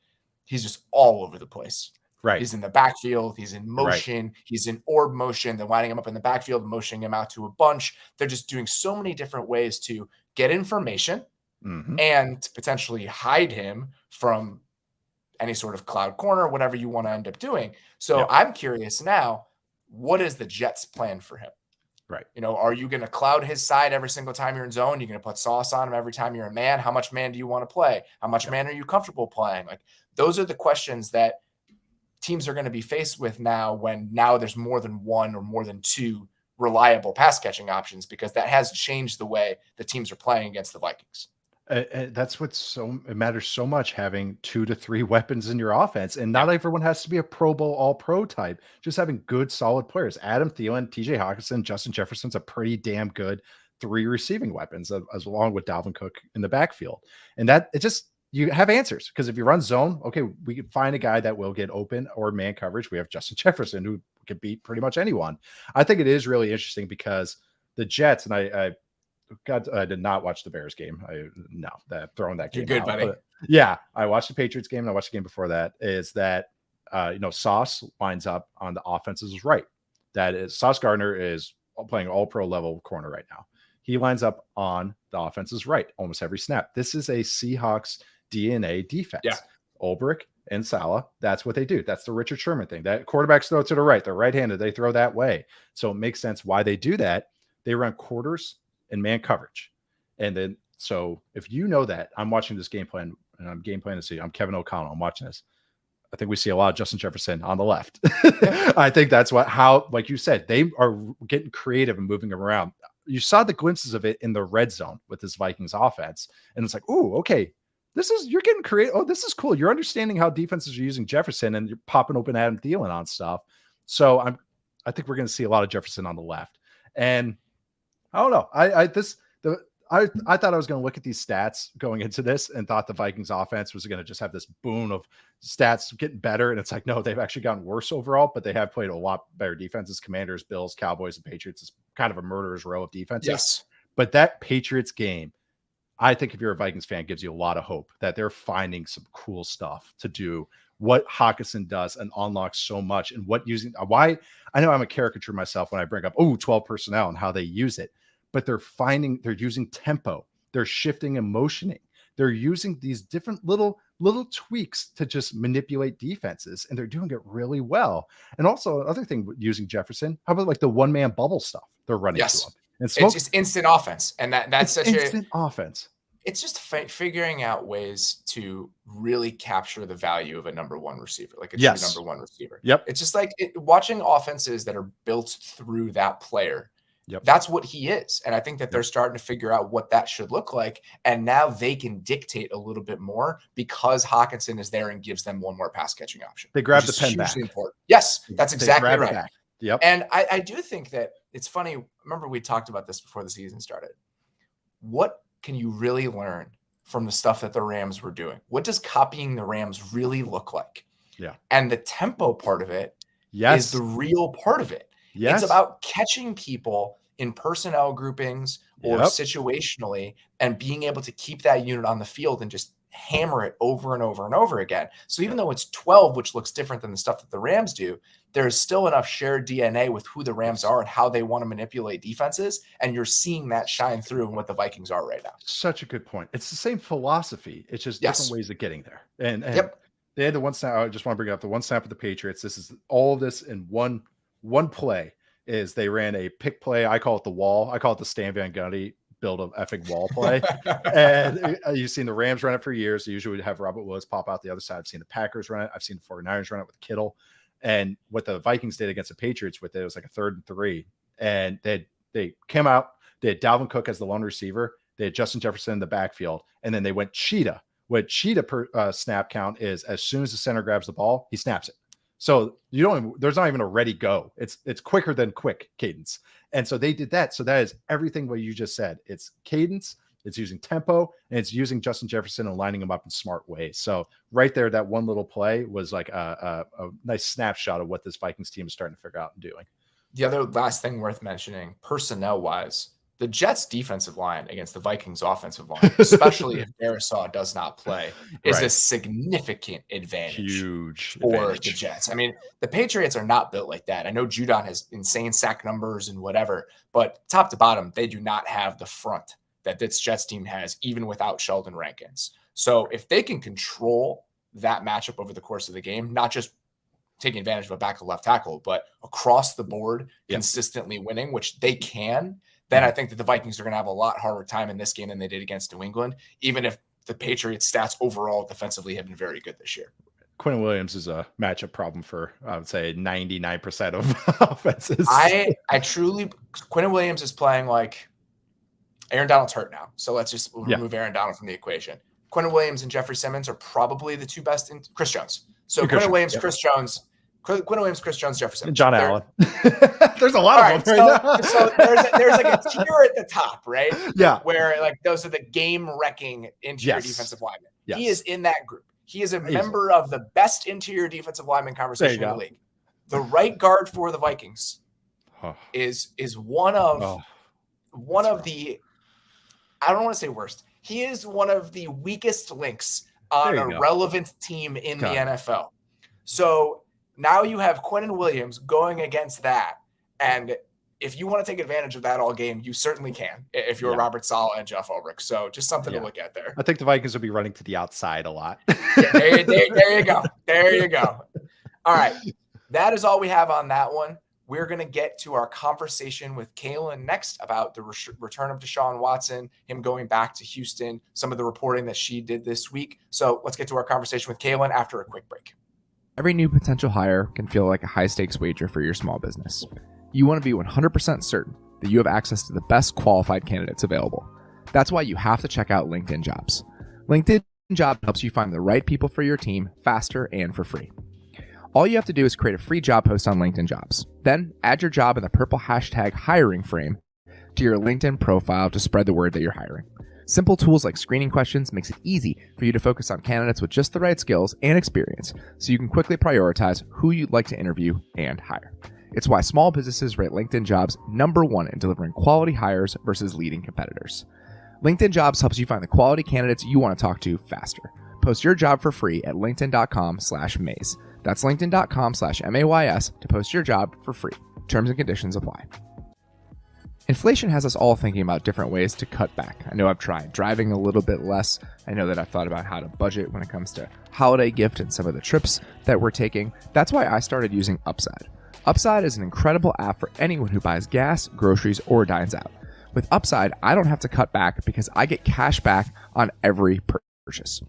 he's just all over the place. Right. He's in the backfield. He's in motion. Right. He's in orb motion. They're lining him up in the backfield, motioning him out to a bunch. They're just doing so many different ways to get information and potentially hide him from any sort of cloud corner, whatever you want to end up doing. So I'm curious now, what is the Jets' plan for him? Right. You know, are you going to cloud his side every single time you're in zone? You're going to put sauce on him every time you're a man? How much man do you want to play? How much man are you comfortable playing? Like, those are the questions that teams are going to be faced with now there's more than one or more than two reliable pass catching options, because that has changed the way the teams are playing against the Vikings. That's it matters so much, having 2 to 3 weapons in your offense, and not everyone has to be a Pro Bowl all pro type. Just having good, solid players. Adam Thielen, TJ Hawkinson, Justin Jefferson's a pretty damn good 3 receiving weapons, as along with Dalvin Cook in the backfield. And that you have answers, because if you run zone, okay, we can find a guy that will get open, or man coverage. We have Justin Jefferson, who can beat pretty much anyone. I think it is really interesting because the Jets, and I did not watch the Bears game. Throwing that game. You're good, out. buddy. But yeah, I watched the Patriots game, and I watched the game before that. Is that Sauce lines up on the offense's right. That is, Sauce Gardner is playing all pro level corner right now. He lines up on the offense's right almost every snap. This is a Seahawks DNA defense. Yeah. Ulbrich and Salah, that's what they do. That's the Richard Sherman thing. That quarterbacks throw to the right. They're right-handed. They throw that way. So it makes sense why they do that. They run quarters and man coverage. And then, so if you know that, I'm watching this game plan, and I'm game planning to see, I'm Kevin O'Connell, I'm watching this. I think we see a lot of Justin Jefferson on the left. I think that's how, like you said, they are getting creative and moving them around. You saw the glimpses of it in the red zone with this Vikings offense. And it's like, oh, okay, you're getting creative. Oh, this is cool. You're understanding how defenses are using Jefferson, and you're popping open Adam Thielen on stuff. So I think we're going to see a lot of Jefferson on the left. And I don't know. I thought I was going to look at these stats going into this and thought the Vikings offense was going to just have this boon of stats getting better. And it's like, no, they've actually gotten worse overall, but they have played a lot better defenses. Commanders, Bills, Cowboys, and Patriots is kind of a murderer's row of defenses. Yes. But that Patriots game, I think if you're a Vikings fan, gives you a lot of hope that they're finding some cool stuff to do. What Hawkinson does and unlocks so much, and why I know I'm a caricature myself when I bring up 12 personnel and how they use it, but they're using tempo, they're shifting and motioning, they're using these different little tweaks to just manipulate defenses, and they're doing it really well. And also another thing, using Jefferson, how about like the one-man bubble stuff they're running to him? It's just instant offense, and that's such instant offense. It's just figuring out ways to really capture the value of a number one receiver, like a true number one receiver. Yep. It's just like watching offenses that are built through that player. Yep. That's what he is. And I think that they're starting to figure out what that should look like. And now they can dictate a little bit more because Hawkinson is there and gives them one more pass catching option. They grab the pen back. Important. Yes, that's exactly right. Yep. And I do think that it's funny. Remember, we talked about this before the season started. What can you really learn from the stuff that the Rams were doing? What does copying the Rams really look like? Yeah. And the tempo part of it is the real part of it. Yes. It's about catching people in personnel groupings or situationally and being able to keep that unit on the field and just hammer it over and over and over again. So even though it's 12, which looks different than the stuff that the Rams do, there's still enough shared DNA with who the Rams are and how they want to manipulate defenses. And you're seeing that shine through in what the Vikings are right now. Such a good point. It's the same philosophy. It's just different ways of getting there. And they had the one snap. I just want to bring up the one snap of the Patriots. This is all of this in one play. is they ran a pick play. I call it the wall. I call it the Stan Van Gundy build of effing wall play. And you've seen the Rams run it for years. They usually would have Robert Woods pop out the other side. I've seen the Packers run it. I've seen the 49ers run it with Kittle. And what the Vikings did against the Patriots with it was like a 3rd and 3. And they came out, they had Dalvin Cook as the lone receiver. They had Justin Jefferson in the backfield. And then they went cheetah. What cheetah per snap count is, as soon as the center grabs the ball, he snaps it. So there's not even a ready go. It's quicker than quick cadence. And so they did that. So that is everything what you just said. It's cadence, it's using tempo, and it's using Justin Jefferson and lining him up in smart ways. So right there, that one little play was like a nice snapshot of what this Vikings team is starting to figure out and doing. The other last thing worth mentioning, personnel wise, the Jets defensive line against the Vikings offensive line, especially if Darisaw does not play, is a significant advantage for the Jets. I mean, the Patriots are not built like that. I know Judon has insane sack numbers and whatever, but top to bottom, they do not have the front that this Jets team has, even without Sheldon Rankins. So if they can control that matchup over the course of the game, not just taking advantage of a back of left tackle, but across the board, consistently winning, which they can, then I think that the Vikings are going to have a lot harder time in this game than they did against New England, even if the Patriots' stats overall defensively have been very good this year. Quinn Williams is a matchup problem for, I would say, 99% of offenses. I truly, Quinn Williams is playing like Aaron Donald's hurt now. So let's just remove Aaron Donald from the equation. Quinn Williams and Jeffrey Simmons are probably the two best in Chris Jones. So Quinn Williams, Chris Jones, Jefferson, and John Allen. There's a lot of them right now. So there's like a tier at the top, right? Yeah. Where like those are the game-wrecking interior defensive linemen. Yes. He is in that group. He is a member of the best interior defensive lineman conversation in the league. The right guard for the Vikings is one of the, I don't want to say worst. He is one of the weakest links on a relevant team in the NFL. So now you have Quinn Williams going against that. And if you want to take advantage of that all game, you certainly can if you're Robert Saleh and Jeff Ulbrich. So just something to look at there. I think the Vikings will be running to the outside a lot. There you go. There you go. All right. That is all we have on that one. We're going to get to our conversation with Kalyn next about the return of Deshaun Watson, him going back to Houston, some of the reporting that she did this week. So let's get to our conversation with Kalyn after a quick break. Every new potential hire can feel like a high-stakes wager for your small business. You want to be 100% certain that you have access to the best qualified candidates available. That's why you have to check out LinkedIn Jobs. LinkedIn Jobs helps you find the right people for your team faster and for free. All you have to do is create a free job post on LinkedIn Jobs. Then add your job in the purple hashtag hiring frame to your LinkedIn profile to spread the word that you're hiring. Simple tools like screening questions makes it easy for you to focus on candidates with just the right skills and experience so you can quickly prioritize who you'd like to interview and hire. It's why small businesses rate LinkedIn Jobs #1 in delivering quality hires versus leading competitors. LinkedIn Jobs helps you find the quality candidates you want to talk to faster. Post your job for free at linkedin.com/maze. That's linkedin.com/mays to post your job for free. Terms and conditions apply. Inflation has us all thinking about different ways to cut back. I know I've tried driving a little bit less. I know that I've thought about how to budget when it comes to holiday gift and some of the trips that we're taking. That's why I started using Upside. Upside is an incredible app for anyone who buys gas, groceries, or dines out. With Upside, I don't have to cut back because I get cash back on every purchase.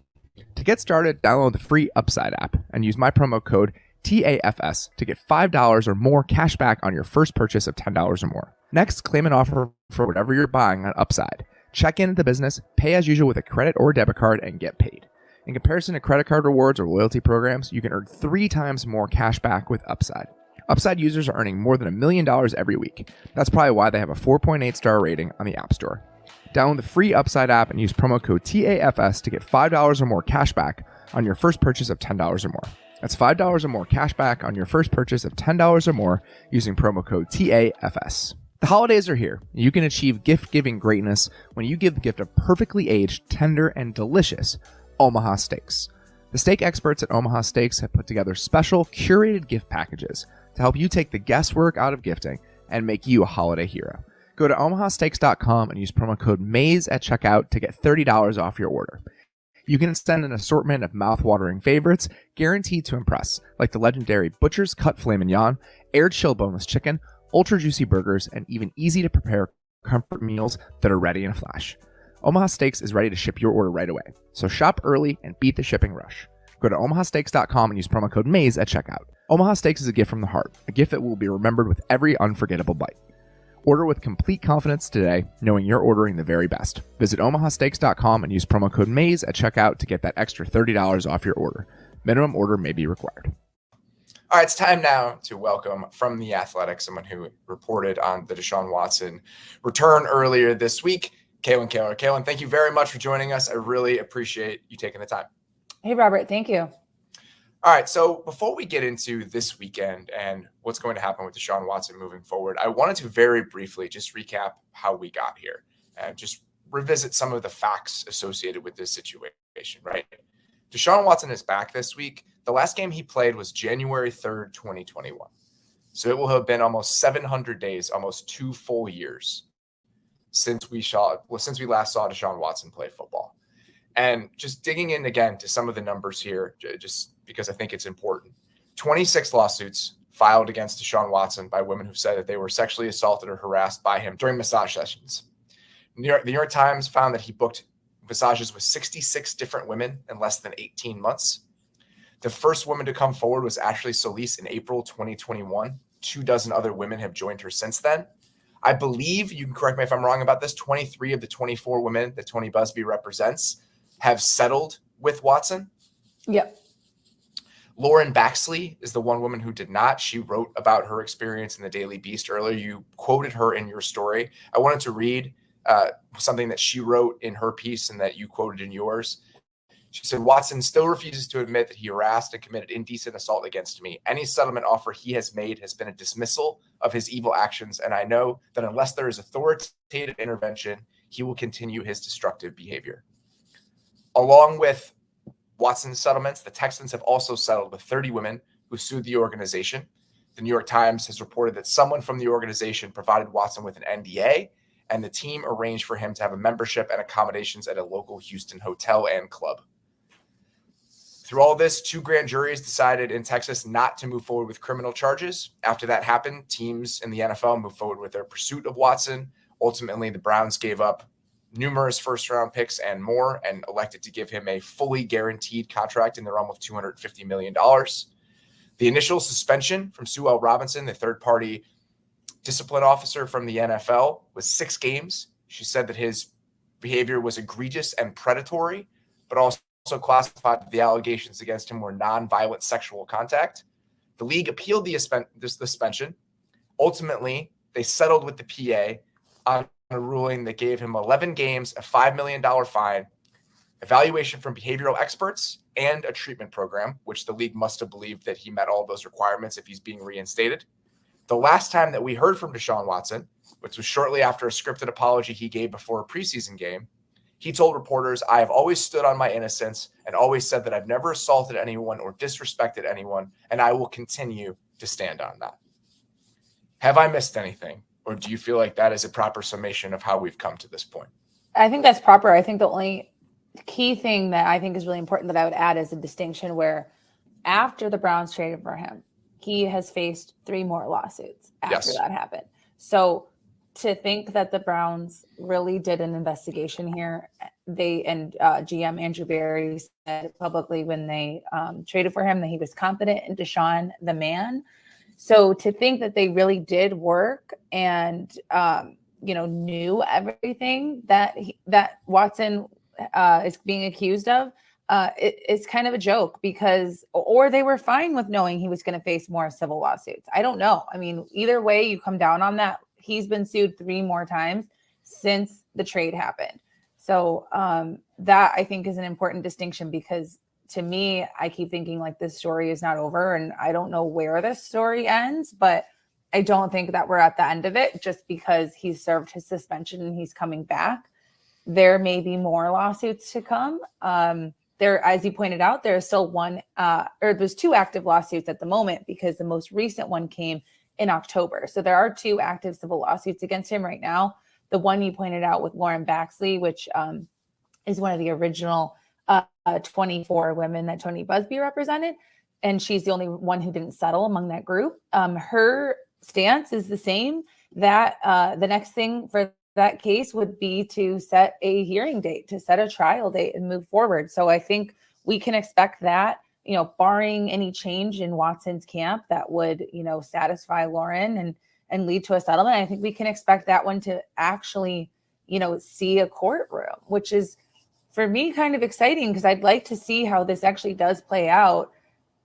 To get started, download the free Upside app and use my promo code TAFS to get $5 or more cash back on your first purchase of $10 or more. Next, claim an offer for whatever you're buying on Upside. Check in at the business, pay as usual with a credit or debit card, and get paid. In comparison to credit card rewards or loyalty programs, you can earn 3 times more cash back with Upside. Upside users are earning more than $1 million every week. That's probably why they have a 4.8 star rating on the App Store. Download the free Upside app and use promo code TAFS to get $5 or more cash back on your first purchase of $10 or more. That's $5 or more cash back on your first purchase of $10 or more using promo code TAFS. The holidays are here. You can achieve gift-giving greatness when you give the gift of perfectly aged, tender, and delicious Omaha steaks. The steak experts at Omaha Steaks have put together special, curated gift packages to help you take the guesswork out of gifting and make you a holiday hero. Go to omahasteaks.com and use promo code MAYS at checkout to get $30 off your order. You can send an assortment of mouth-watering favorites guaranteed to impress, like the legendary Butcher's Cut Filet Mignon, Air Chill Boneless Chicken, ultra juicy burgers, and even easy to prepare comfort meals that are ready in a flash. Omaha Steaks is ready to ship your order right away. So shop early and beat the shipping rush. Go to omahasteaks.com and use promo code Mays at checkout. Omaha Steaks is a gift from the heart, a gift that will be remembered with every unforgettable bite. Order with complete confidence today, knowing you're ordering the very best. Visit omahasteaks.com and use promo code Mays at checkout to get that extra $30 off your order. Minimum order may be required. All right, it's time now to welcome from The Athletic someone who reported on the Deshaun Watson return earlier this week, Kalyn. Kalyn, thank you very much for joining us. I really appreciate you taking the time. Hey, Robert, thank you. All right, so before we get into this weekend and what's going to happen with Deshaun Watson moving forward, I wanted to very briefly just recap how we got here and just revisit some of the facts associated with this situation, right? Deshaun Watson is back this week. The last game he played was January 3rd, 2021. So it will have been almost 700 days, almost 2 full years since we last saw Deshaun Watson play football. And just digging in again to some of the numbers here, just because I think it's important. 26 lawsuits filed against Deshaun Watson by women who said that they were sexually assaulted or harassed by him during massage sessions. The New York Times found that he booked massages with 66 different women in less than 18 months. The first woman to come forward was Ashley Solis in April 2021. 24 other women have joined her since then. I believe, you can correct me if I'm wrong about this, 23 of the 24 women that Tony Busby represents have settled with Watson. Yep. Lauren Baxley is the one woman who did not. She wrote about her experience in the Daily Beast earlier. You quoted her in your story. I wanted to read something that she wrote in her piece and that you quoted in yours. She said, Watson still refuses to admit that he harassed and committed indecent assault against me. Any settlement offer he has made has been a dismissal of his evil actions, and I know that unless there is authoritative intervention, he will continue his destructive behavior. Along with Watson's settlements, the Texans have also settled with 30 women who sued the organization. The New York Times has reported that someone from the organization provided Watson with an NDA, and the team arranged for him to have a membership and accommodations at a local Houston hotel and club. Through all this, 2 grand juries decided in Texas not to move forward with criminal charges. After that happened, teams in the NFL moved forward with their pursuit of Watson. Ultimately, the Browns gave up numerous first-round picks and more and elected to give him a fully guaranteed contract in the realm of $250 million. The initial suspension from Sue L. Robinson, the third-party discipline officer from the NFL, was 6 games. She said that his behavior was egregious and predatory, but also classified that the allegations against him were non-violent sexual contact. The league appealed the suspension. Ultimately, they settled with the PA on a ruling that gave him 11 games, a $5 million fine, evaluation from behavioral experts, and a treatment program, which the league must have believed that he met all those requirements if he's being reinstated. The last time that we heard from Deshaun Watson, which was shortly after a scripted apology he gave before a preseason game, he told reporters, I have always stood on my innocence and always said that I've never assaulted anyone or disrespected anyone, and I will continue to stand on that. Have I missed anything, or do you feel like that is a proper summation of how we've come to this point? I think that's proper. I think the only key thing that I think is really important that I would add is a distinction where after the Browns traded for him, he has faced 3 more lawsuits after that happened. So to think that the Browns really did an investigation here, GM Andrew Berry said publicly when they traded for him that he was confident in Deshaun, the man. So to think that they really did work and knew everything that Watson is being accused of, it's kind of a joke or they were fine with knowing he was going to face more civil lawsuits. I don't know. I mean, either way you come down on that, he's been sued 3 more times since the trade happened. So that I think is an important distinction because to me, I keep thinking like this story is not over and I don't know where this story ends, but I don't think that we're at the end of it just because he's served his suspension and he's coming back. There may be more lawsuits to come. There, as you pointed out, there's still there's 2 active lawsuits at the moment because the most recent one came in October. So there are 2 active civil lawsuits against him right now. The one you pointed out with Lauren Baxley, which is one of the original 24 women that Tony Busby represented. And she's the only one who didn't settle among that group. Her stance is the same, that the next thing for that case would be to set a hearing date, to set a trial date and move forward. So I think we can expect that, barring any change in Watson's camp that would, satisfy Lauren and lead to a settlement. I think we can expect that one to actually, see a courtroom, which is for me kind of exciting because I'd like to see how this actually does play out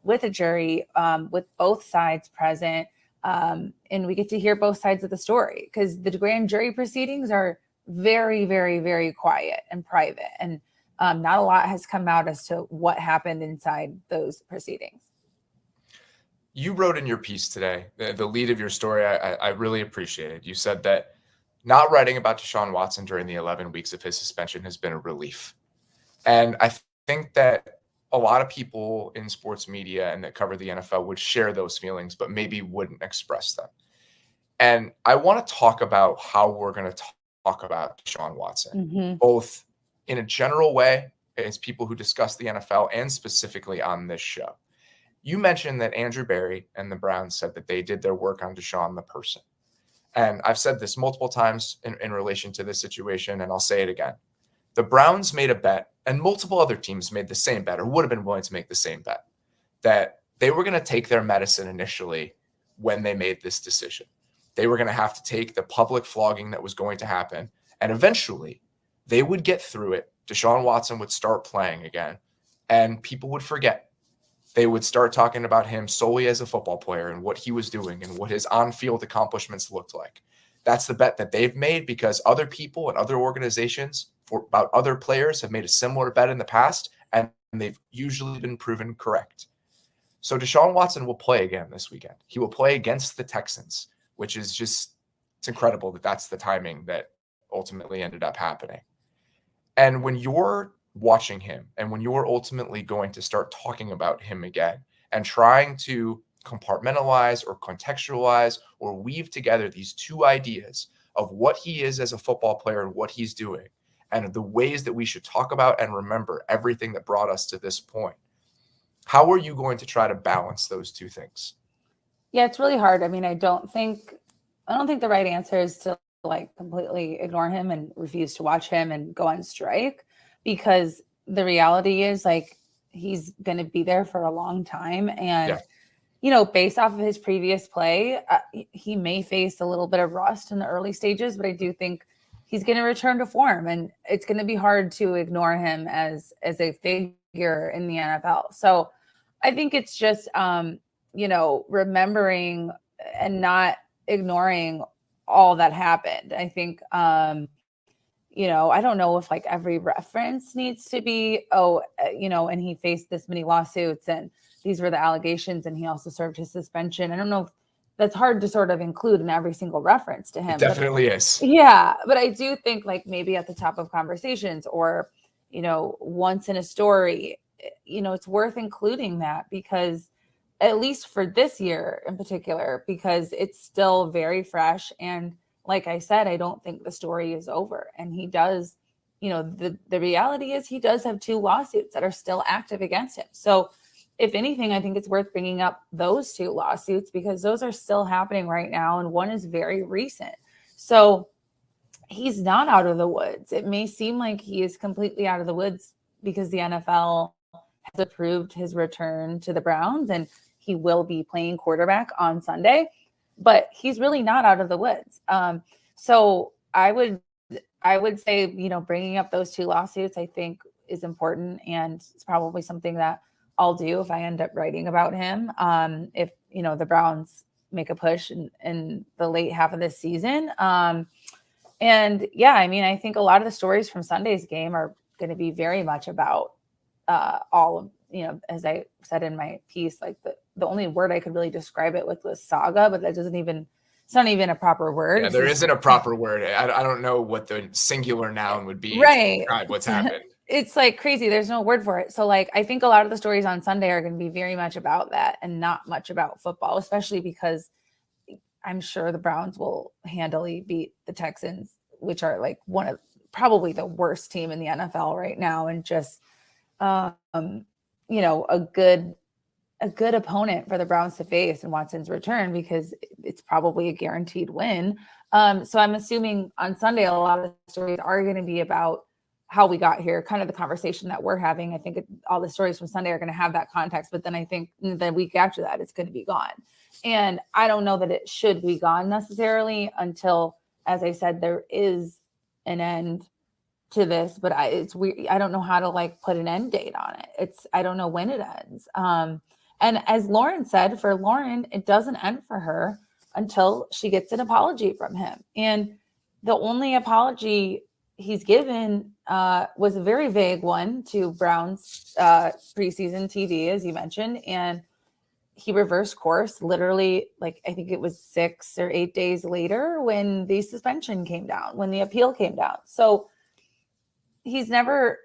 with a jury, with both sides present. And we get to hear both sides of the story because the grand jury proceedings are very, very, very quiet and private. And not a lot has come out as to what happened inside those proceedings. You wrote in your piece today, the lead of your story, I really appreciated. You said that not writing about Deshaun Watson during the 11 weeks of his suspension has been a relief. And I think that a lot of people in sports media and that cover the NFL would share those feelings, but maybe wouldn't express them. And I want to talk about how we're going to talk about Deshaun Watson, both in a general way as people who discuss the NFL and specifically on this show. You mentioned that Andrew Berry and the Browns said that they did their work on Deshaun the person. And I've said this multiple times in relation to this situation, and I'll say it again. The Browns made a bet, and multiple other teams made the same bet or would have been willing to make the same bet, that they were going to take their medicine initially when they made this decision. They were going to have to take the public flogging that was going to happen, and eventually they would get through it. Deshaun Watson would start playing again, and people would forget. They would start talking about him solely as a football player and what he was doing and what his on-field accomplishments looked like. That's the bet that they've made because other people and other organizations about other players have made a similar bet in the past, and they've usually been proven correct. So Deshaun Watson will play again this weekend. He will play against the Texans, which is just, it's incredible that that's the timing that ultimately ended up happening. And when you're watching him and when you're ultimately going to start talking about him again and trying to compartmentalize or contextualize or weave together these two ideas of what he is as a football player and what he's doing and the ways that we should talk about and remember everything that brought us to this point, how are you going to try to balance those two things? Yeah, it's really hard. I mean, I don't think the right answer is to completely ignore him and refuse to watch him and go on strike, because the reality is he's going to be there for a long time. And, based off of his previous play, he may face a little bit of rust in the early stages, but I do think he's going to return to form, and it's going to be hard to ignore him as a figure in the NFL. So I think it's just, remembering and not ignoring all that happened. I think, I don't know if every reference needs to be, and he faced this many lawsuits and these were the allegations and he also served his suspension. I don't know if that's hard to sort of include in every single reference to him. It definitely is. Yeah. But I do think maybe at the top of conversations or, once in a story, it's worth including that, because at least for this year in particular, because it's still very fresh. And like I said, I don't think the story is over. And he does, the reality is he does have 2 lawsuits that are still active against him. So if anything, I think it's worth bringing up those 2 lawsuits because those are still happening right now. And one is very recent. So he's not out of the woods. It may seem like he is completely out of the woods because the NFL has approved his return to the Browns and he will be playing quarterback on Sunday, but he's really not out of the woods. So I would say, bringing up those 2 lawsuits, I think is important. And it's probably something that I'll do if I end up writing about him. If, the Browns make a push in the late half of this season. And yeah, I mean, I think a lot of the stories from Sunday's game are going to be very much about all of, as I said in my piece, the only word I could really describe it with was saga, but that it's not even a proper word. Yeah, there isn't a proper word. I don't know what the singular noun would be right. to describe what's happened. It's crazy. There's no word for it. So I think a lot of the stories on Sunday are going to be very much about that and not much about football, especially because I'm sure the Browns will handily beat the Texans, which are one of probably the worst team in the NFL right now. And just, a good a good opponent for the Browns to face in Watson's return because it's probably a guaranteed win. So I'm assuming on Sunday, a lot of the stories are going to be about how we got here, kind of the conversation that we're having. I think all the stories from Sunday are going to have that context, but then I think the week after that, it's going to be gone. And I don't know that it should be gone necessarily until, as I said, there is an end to this, but it's weird. I don't know how to like put an end date on it. I don't know when it ends. And as Lauren said, for Lauren, it doesn't end for her until she gets an apology from him. And the only apology he's given was a very vague one to Brown's preseason TV, as you mentioned. And he reversed course literally, like, I think it was 6 or 8 days later when the suspension came down, when the appeal came down. So he's never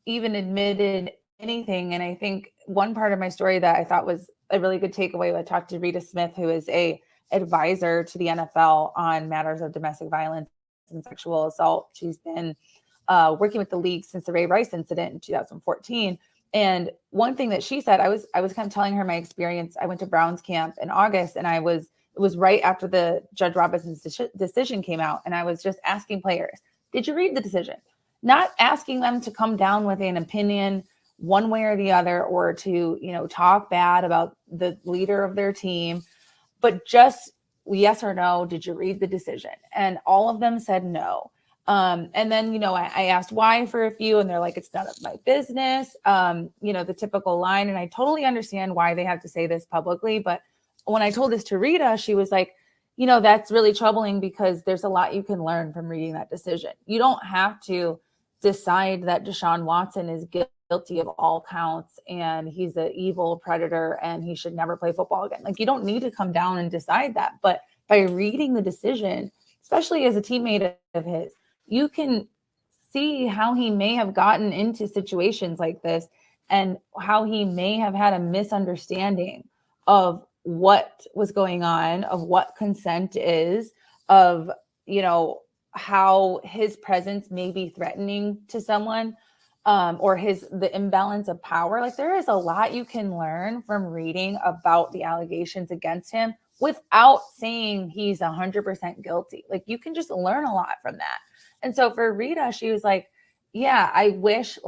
even admitted anything. And I think one part of my story that I thought was a really good takeaway, I talked to Rita Smith, who is a advisor to the NFL on matters of domestic violence and sexual assault. She's been working with the league since the Ray Rice incident in 2014. And one thing that she said, I was kind of telling her my experience. I went to Browns camp in August, and it was right after the Judge Robinson's decision came out. And I was just asking players, did you read the decision? Not asking them to come down with an opinion one way or the other, or to, talk bad about the leader of their team, but just yes or no, did you read the decision? And all of them said no. And then, I asked why for a few, and they're like, it's none of my business. The typical line. And I totally understand why they have to say this publicly. But when I told this to Rita, she was like, that's really troubling because there's a lot you can learn from reading that decision. You don't have to decide that Deshaun Watson is guilty of all counts and he's an evil predator and he should never play football again. Like, you don't need to come down and decide that. But by reading the decision, especially as a teammate of his, you can see how he may have gotten into situations like this and how he may have had a misunderstanding of what was going on, of what consent is, of, how his presence may be threatening to someone, or the imbalance of power. Like, there is a lot you can learn from reading about the allegations against him without saying he's 100% guilty. Like, you can just learn a lot from that. And so for Rita, she was like, yeah, I wish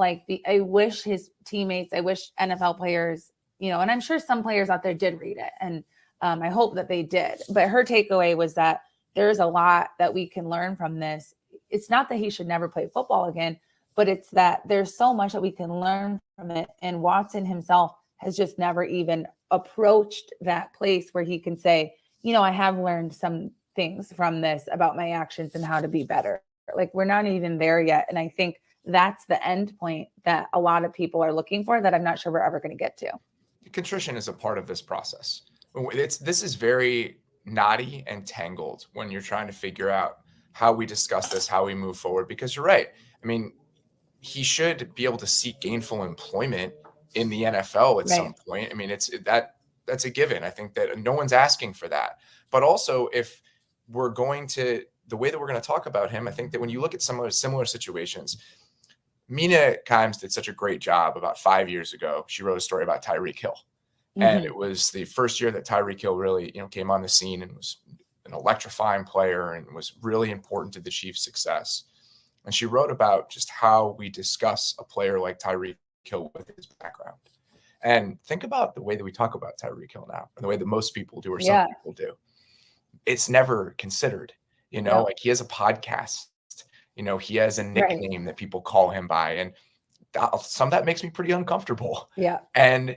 his teammates, I wish NFL players, and I'm sure some players out there did read it. And I hope that they did. But her takeaway was that there's a lot that we can learn from this. It's not that he should never play football again, but it's that there's so much that we can learn from it. And Watson himself has just never even approached that place where he can say, I have learned some things from this about my actions and how to be better. Like, we're not even there yet. And I think that's the end point that a lot of people are looking for that I'm not sure we're ever going to get to. Contrition is a part of this process. This is very knotty and tangled when you're trying to figure out how we discuss this, how we move forward, because you're right. I mean, he should be able to seek gainful employment in the NFL at some point. I mean, that's a given. I think that no one's asking for that. But also, if we're going to, the way that we're going to talk about him, I think that when you look at some of the similar situations, Mina Kimes did such a great job about 5 years ago. She wrote a story about Tyreek Hill. Mm-hmm. And it was the first year that Tyreek Hill really, came on the scene and was an electrifying player and was really important to the Chiefs' success. And she wrote about just how we discuss a player like Tyreek Hill with his background. And think about the way that we talk about Tyreek Hill now and the way that most people do, or some people do. It's never considered, like he has a podcast, he has a nickname that people call him by. And some of that makes me pretty uncomfortable. Yeah. And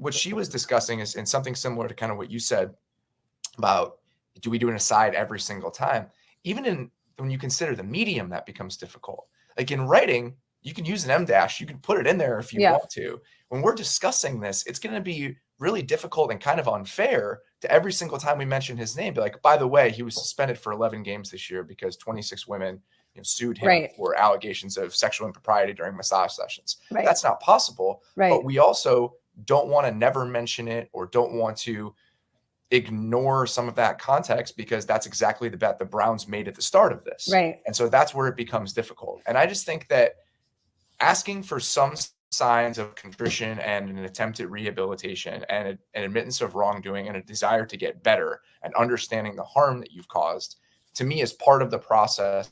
what she was discussing is something similar to kind of what you said about, do we do an aside every single time? Even when you consider the medium, that becomes difficult. Like in writing, you can use an M-dash, you can put it in there if you want to. When we're discussing this, it's going to be really difficult and kind of unfair to every single time we mention his name, be like, by the way, he was suspended for 11 games this year because 26 women sued him for allegations of sexual impropriety during massage sessions. That's not possible. But we also don't want to never mention it, or don't want to ignore some of that context, because that's exactly the bet the Browns made at the start of this. Right. And so that's where it becomes difficult. And I just think that asking for some signs of contrition and an attempt at rehabilitation and an admittance of wrongdoing and a desire to get better and understanding the harm that you've caused, to me, is part of the process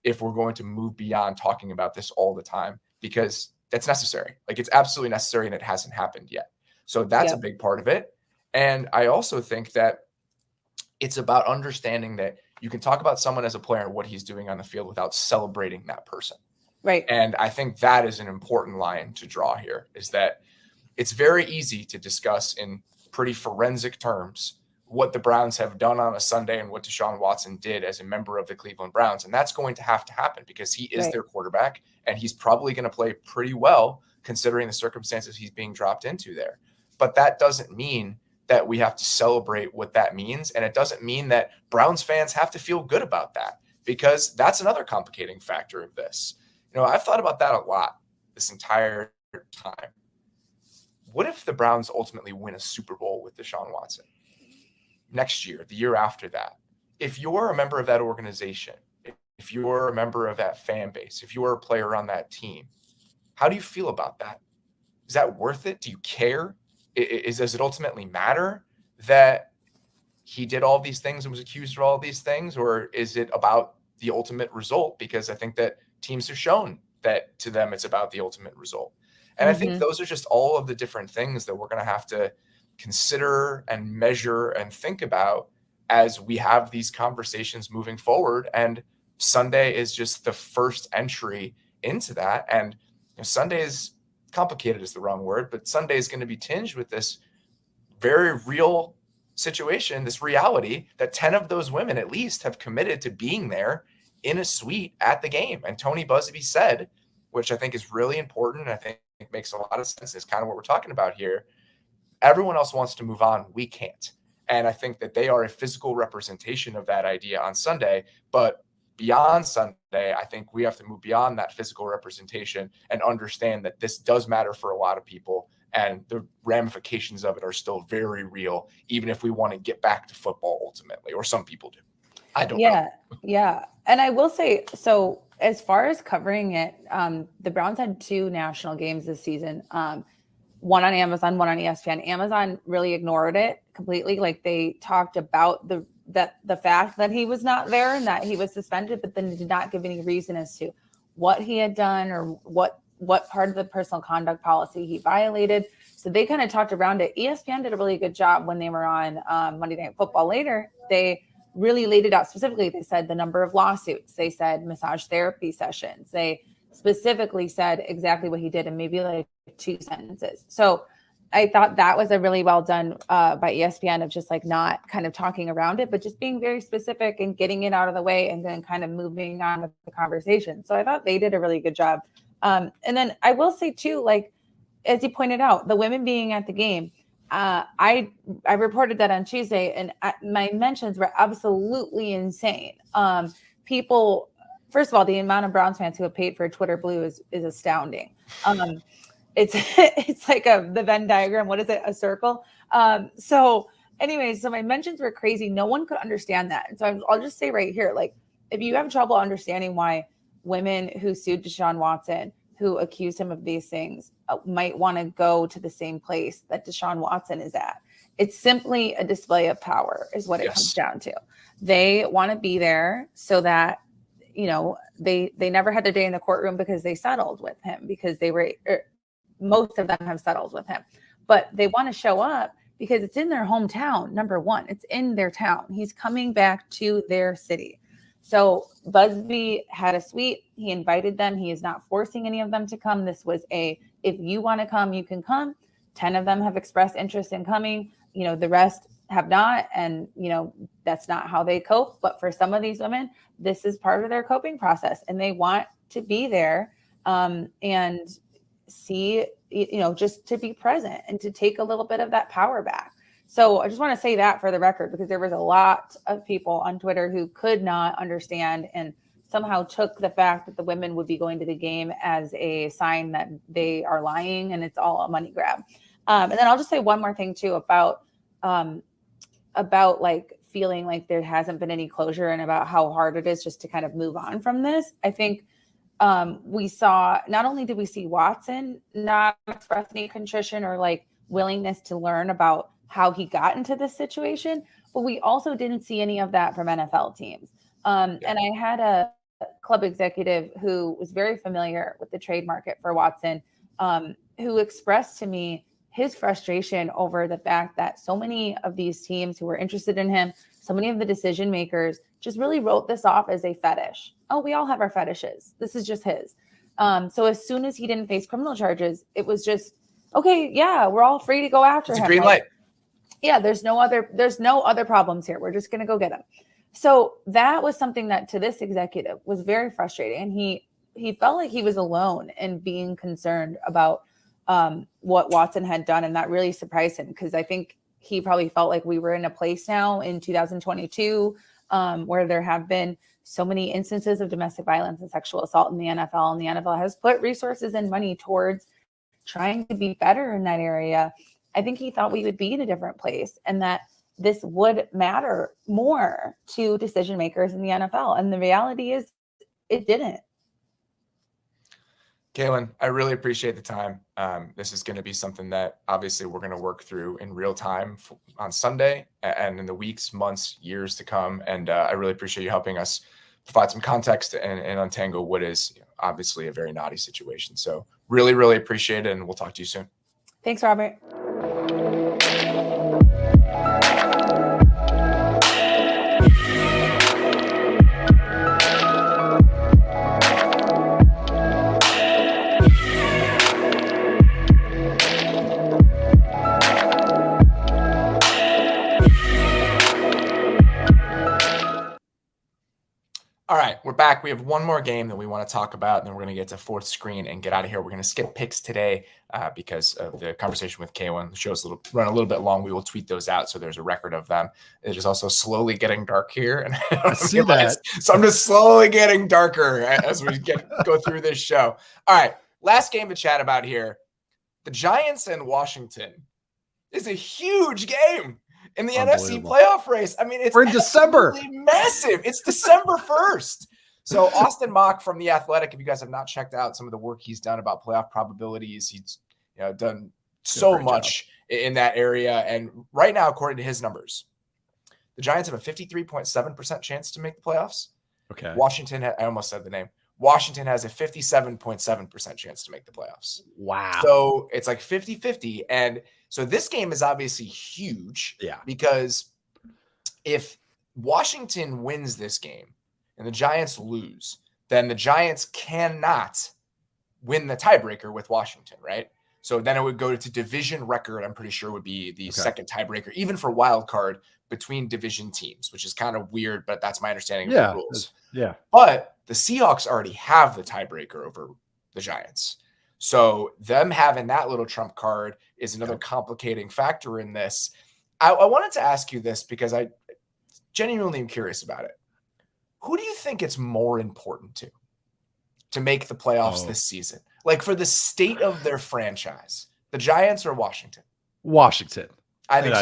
if we're going to move beyond talking about this all the time, because that's necessary. Like, it's absolutely necessary, and it hasn't happened yet. So that's a big part of it. And I also think that it's about understanding that you can talk about someone as a player and what he's doing on the field without celebrating that person. Right. And I think that is an important line to draw here, is that it's very easy to discuss in pretty forensic terms what the Browns have done on a Sunday and what Deshaun Watson did as a member of the Cleveland Browns. And that's going to happen because he is their quarterback, and he's probably going to play pretty well considering the circumstances he's being dropped into there. But that doesn't mean that we have to celebrate what that means. And it doesn't mean that Browns fans have to feel good about that, because that's another complicating factor of this. You know, I've thought about that a lot this entire time. What if the Browns ultimately win a Super Bowl with Deshaun Watson next year, the year after that? If you're a member of that organization, if you're a member of that fan base, if you're a player on that team, how do you feel about that? Is that worth it? Do you care? Does it ultimately matter that he did all these things and was accused of all these things? Or is it about the ultimate result? Because I think that teams have shown that to them it's about the ultimate result. And I think those are just all of the different things that we're going to have to consider and measure and think about as we have these conversations moving forward. And Sunday is just the first entry into that. And Sunday is complicated is the wrong word, but Sunday is going to be tinged with this very real situation, this reality that 10 of those women at least have committed to being there in a suite at the game. And Tony Busby said, which I think is really important, and I think it makes a lot of sense, is kind of what we're talking about here. Everyone else wants to move on. We can't. And I think that they are a physical representation of that idea on Sunday. But beyond Sunday, I think we have to move beyond that physical representation and understand that this does matter for a lot of people, and the ramifications of it are still very real, even if we want to get back to football ultimately, or some people do. I don't know. Yeah. And I will say, so as far as covering it, the Browns had 2 national games this season, one on Amazon, one on ESPN. Amazon really ignored it completely. Like, they talked about the fact that he was not there and that he was suspended, but then did not give any reason as to what he had done or what part of the personal conduct policy he violated. So they kind of talked around it. ESPN did a really good job when they were on Monday Night Football later. They really laid it out specifically. They said the number of lawsuits. They said massage therapy sessions. They specifically said exactly what he did in maybe like 2 sentences. So I thought that was a really well done by ESPN of just like not kind of talking around it, but just being very specific and getting it out of the way and then kind of moving on with the conversation. So I thought they did a really good job. And then I will say too, like, as you pointed out, the women being at the game, I reported that on Tuesday, and my mentions were absolutely insane. People, first of all, the amount of Browns fans who have paid for Twitter Blue is astounding. It's like the Venn diagram. What is it? A circle. So anyways, so my mentions were crazy. No one could understand that. And so I'll just say right here, like, if you have trouble understanding why women who sued Deshaun Watson, who accused him of these things, might want to go to the same place that Deshaun Watson is at, it's simply a display of power is what it comes down to. They want to be there so that, you know, they never had a day in the courtroom because they settled with him, because they were, most of them have settled with him, but they want to show up because it's in their hometown. Number one, it's in their town. He's coming back to their city. So Busby had a suite. He invited them. He is not forcing any of them to come. This was if you want to come, you can come. 10 of them have expressed interest in coming. You know, the rest have not. And, you know, that's not how they cope. But for some of these women, this is part of their coping process. And they want to be there and see, you know, just to be present and to take a little bit of that power back. So I just want to say that for the record, because there was a lot of people on Twitter who could not understand and somehow took the fact that the women would be going to the game as a sign that they are lying and it's all a money grab. And then I'll just say one more thing too about like feeling like there hasn't been any closure and about how hard it is just to kind of move on from this. I think we saw, not only did we see Watson not express any contrition or like willingness to learn about how he got into this situation, but we also didn't see any of that from NFL teams. And I had a club executive who was very familiar with the trade market for Watson, who expressed to me his frustration over the fact that so many of these teams who were interested in him, so many of the decision makers just really wrote this off as a fetish. Oh, we all have our fetishes. This is just his. So as soon as he didn't face criminal charges, it was just, okay, yeah, we're all free to go after him. It's a green light. Yeah, there's no other problems here. We're just going to go get him. So that was something that to this executive was very frustrating. And he felt like he was alone in being concerned about what Watson had done. And that really surprised him, because I think he probably felt like we were in a place now in 2022 where there have been so many instances of domestic violence and sexual assault in the NFL. And the NFL has put resources and money towards trying to be better in that area. I think he thought we would be in a different place and that this would matter more to decision makers in the NFL. And the reality is it didn't. Kalyn, I really appreciate the time. This is going to be something that obviously we're going to work through in real time on Sunday and in the weeks, months, years to come. And I really appreciate you helping us provide some context and untangle what is obviously a very knotty situation. So really, really appreciate it. And we'll talk to you soon. Thanks, Robert. All right, we're back. We have one more game that we want to talk about, and then we're going to get to fourth screen and get out of here. We're going to skip picks today because of the conversation with Kalyn. The show's run a little bit long. We will tweet those out, so there's a record of them. It is also slowly getting dark here, and I see that. So I'm just slowly getting darker as we go through this show. All right, last game to chat about here. The Giants and Washington is a huge game in the NFC playoff race. I mean, we're in December. Massive. It's December 1st. So Austin Mock from The Athletic, if you guys have not checked out some of the work he's done about playoff probabilities, he's done so much in that area. And right now, according to his numbers, the Giants have a 53.7% chance to make the playoffs. Okay. Washington, I almost said the name. Washington has a 57.7% chance to make the playoffs. Wow. So it's like 50-50. And so this game is obviously huge. Yeah. Because if Washington wins this game and the Giants lose, then the Giants cannot win the tiebreaker with Washington, right? So then it would go to division record. I'm pretty sure would be the second tiebreaker, even for wild card between division teams, which is kind of weird, but that's my understanding of the rules. Yeah. But the Seahawks already have the tiebreaker over the Giants. So them having that little trump card is another complicating factor in this. I wanted to ask you this because I genuinely am curious about it. Who do you think it's more important to make the playoffs this season? Like for the state of their franchise, the Giants or Washington? Washington. I think so.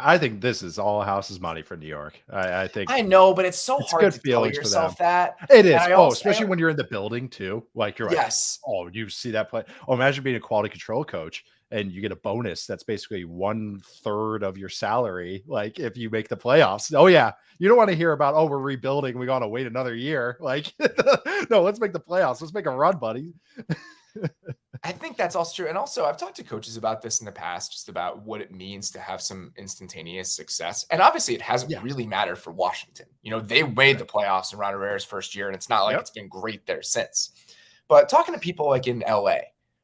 I think this is all house's money for New York. I think I know, but it's so hard to tell yourself that. It is. Especially when you're in the building too. Like you're yes. Like, you see that play. Imagine being a quality control coach and you get a bonus that's basically 1/3 of your salary. Like if you make the playoffs. Oh yeah. You don't want to hear about, we're rebuilding. We got to wait another year. Like, no, let's make the playoffs. Let's make a run, buddy. I think that's also true. And also, I've talked to coaches about this in the past, just about what it means to have some instantaneous success. And obviously, it hasn't really mattered for Washington. They made the playoffs in Ron Rivera's first year, and it's not like it's been great there since. But talking to people like in LA,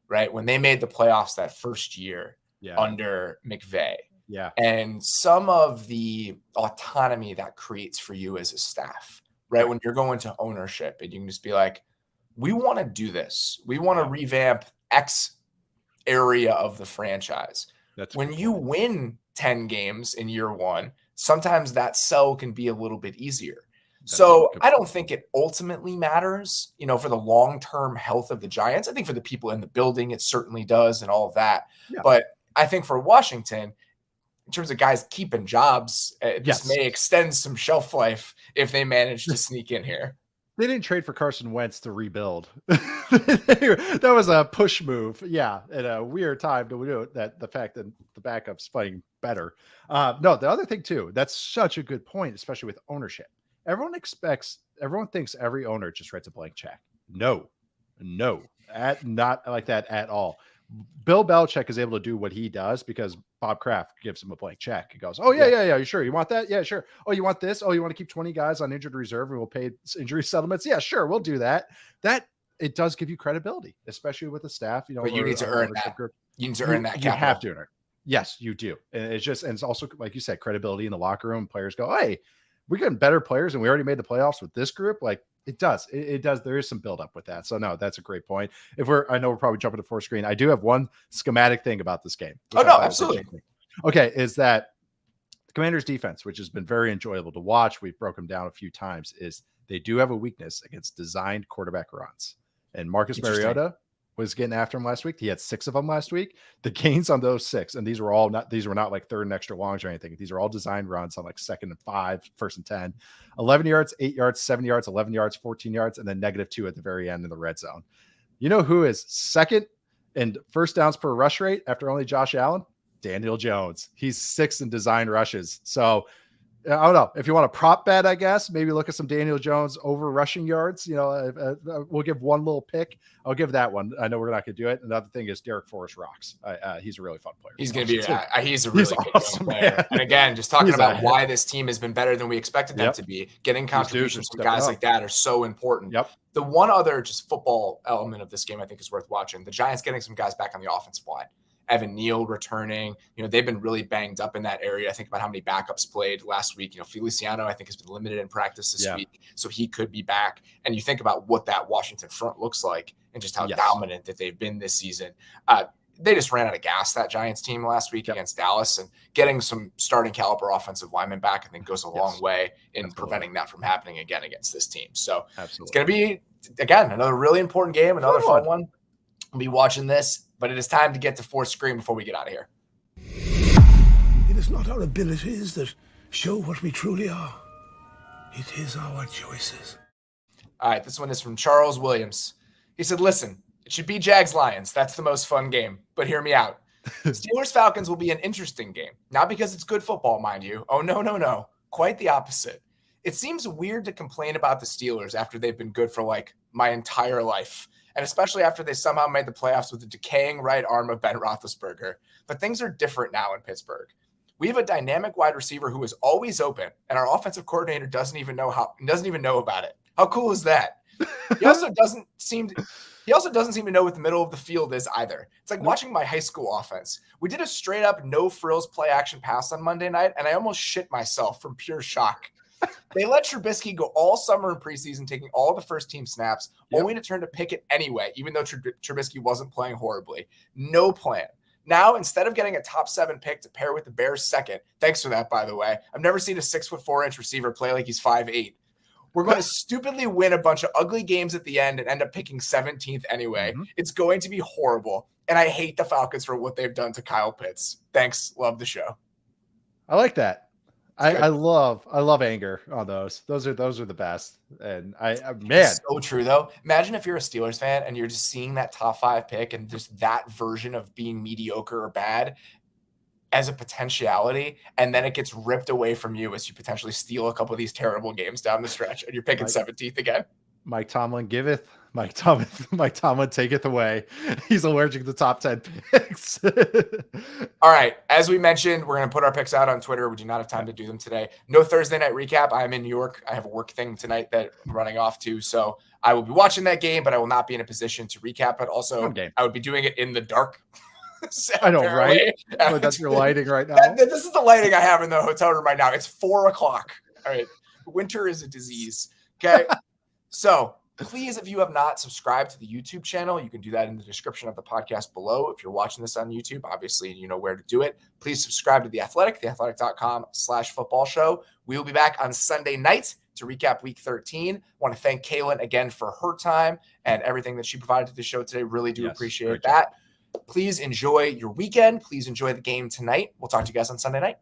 right, when they made the playoffs that first year under McVay, and some of the autonomy that creates for you as a staff, right, when you're going to ownership and you can just be like, we want to do this. We want to revamp X area of the franchise. When you win 10 games in year one, sometimes that sell can be a little bit easier. So I don't think it ultimately matters, for the long-term health of the Giants. I think for the people in the building, it certainly does and all of that. Yeah. But I think for Washington, in terms of guys keeping jobs, this may extend some shelf life if they manage to sneak in here. They didn't trade for Carson Wentz to rebuild. That was a push move. Yeah. At a weird time to do it. That the fact that the backup's playing better. No, the other thing too, that's such a good point, especially with ownership. Everyone thinks every owner just writes a blank check. No, not like that at all. Bill Belichick is able to do what he does because Bob Kraft gives him a blank check. He goes, oh, yeah. You sure? You want that? Yeah, sure. Oh, you want this? Oh, you want to keep 20 guys on injured reserve and we'll pay injury settlements? Yeah, sure. We'll do that. It does give you credibility, especially with the staff. But you need to earn that. You need to earn that capital. You have to earn it. Yes, you do. And it's also, like you said, credibility in the locker room. Players go, hey, we're getting better players and we already made the playoffs with this group. Like, it does. It does. There is some buildup with that. So no, that's a great point. I know we're probably jumping to fourth screen. I do have one schematic thing about this game. Oh no, absolutely. Okay. Is that the Commanders defense, which has been very enjoyable to watch. We've broken them down a few times, is they do have a weakness against designed quarterback runs. And Marcus Mariota was getting after him last week. He had 6 of them last week. The gains on those 6, and these were not like third and extra longs or anything. These are all designed runs on like 2nd and 5, 1st and 10, 11 yards, 8 yards, 7 yards, 11 yards, 14 yards, and then -2 at the very end in the red zone. You know who is second in first downs per rush rate after only Josh Allen? Daniel Jones. He's 6th in design rushes. So I don't know if you want to prop bet, I guess maybe look at some Daniel Jones over rushing yards. We'll give one little pick. I'll give that one. I know we're not going to do it. Another thing is Derek Forrest rocks. He's a really fun player. He's going to be, he's a really good awesome player. Man. And again, just talking about why this team has been better than we expected them to be. Getting contributions from guys like that are so important. Yep. The one other just football element of this game I think is worth watching. The Giants getting some guys back on the offensive line. Evan Neal returning. They've been really banged up in that area. I think about how many backups played last week. Feliciano, I think, has been limited in practice this week, so he could be back. And you think about what that Washington front looks like and just how dominant that they've been this season. They just ran out of gas, that Giants team last week against Dallas, and getting some starting caliber offensive linemen back, I think, goes a long way in preventing that from happening again against this team. So it's going to be, again, another really important game, another fun one. We'll be watching this, but it is time to get to fourth screen before we get out of here. It is not our abilities that show what we truly are. It is our choices. All right, this one is from Charles Williams. He said, listen, it should be Jags-Lions. That's the most fun game, but hear me out. Steelers-Falcons will be an interesting game. Not because it's good football, mind you. Oh, no. Quite the opposite. It seems weird to complain about the Steelers after they've been good for like my entire life. And especially after they somehow made the playoffs with the decaying right arm of Ben Roethlisberger. But things are different now in Pittsburgh. We have a dynamic wide receiver who is always open, and our offensive coordinator doesn't even know about it. How cool is that? He also doesn't seem to know what the middle of the field is either. It's like watching my high school offense. We did a straight up no frills play action pass on Monday night, and I almost shit myself from pure shock. They let Trubisky go all summer in preseason, taking all the first team snaps, only to turn to Pickett anyway, even though Trubisky wasn't playing horribly. No plan. Now, instead of getting a top 7 pick to pair with the Bears second, thanks for that, by the way. I've never seen a 6'4" receiver play like he's 5'8". We're going to stupidly win a bunch of ugly games at the end and end up picking 17th anyway. Mm-hmm. It's going to be horrible. And I hate the Falcons for what they've done to Kyle Pitts. Thanks. Love the show. I like that. I love anger on those. Those are the best. And it's so true though. Imagine if you're a Steelers fan and you're just seeing that top 5 pick and just that version of being mediocre or bad as a potentiality, and then it gets ripped away from you as you potentially steal a couple of these terrible games down the stretch, and you're picking 17th again. Mike Tomlin giveth, Mike Tomlin taketh away. He's allergic to top 10 picks. All right. As we mentioned, we're going to put our picks out on Twitter. We do not have time to do them today. No Thursday night recap. I'm in New York. I have a work thing tonight that I'm running off to. So I will be watching that game, but I will not be in a position to recap it. Also, I would be doing it in the dark. I know, right? But that's your lighting right now. This is the lighting I have in the hotel room right now. It's 4:00. All right. Winter is a disease. Okay. So please, if you have not subscribed to the YouTube channel, you can do that in the description of the podcast below. If you're watching this on YouTube, obviously you know where to do it. Please subscribe to The Athletic, theathletic.com/football show. We will be back on Sunday night to recap week 13. I want to thank Kalyn again for her time and everything that she provided to the show today. Really do appreciate that. Please enjoy your weekend. Please enjoy the game tonight. We'll talk to you guys on Sunday night.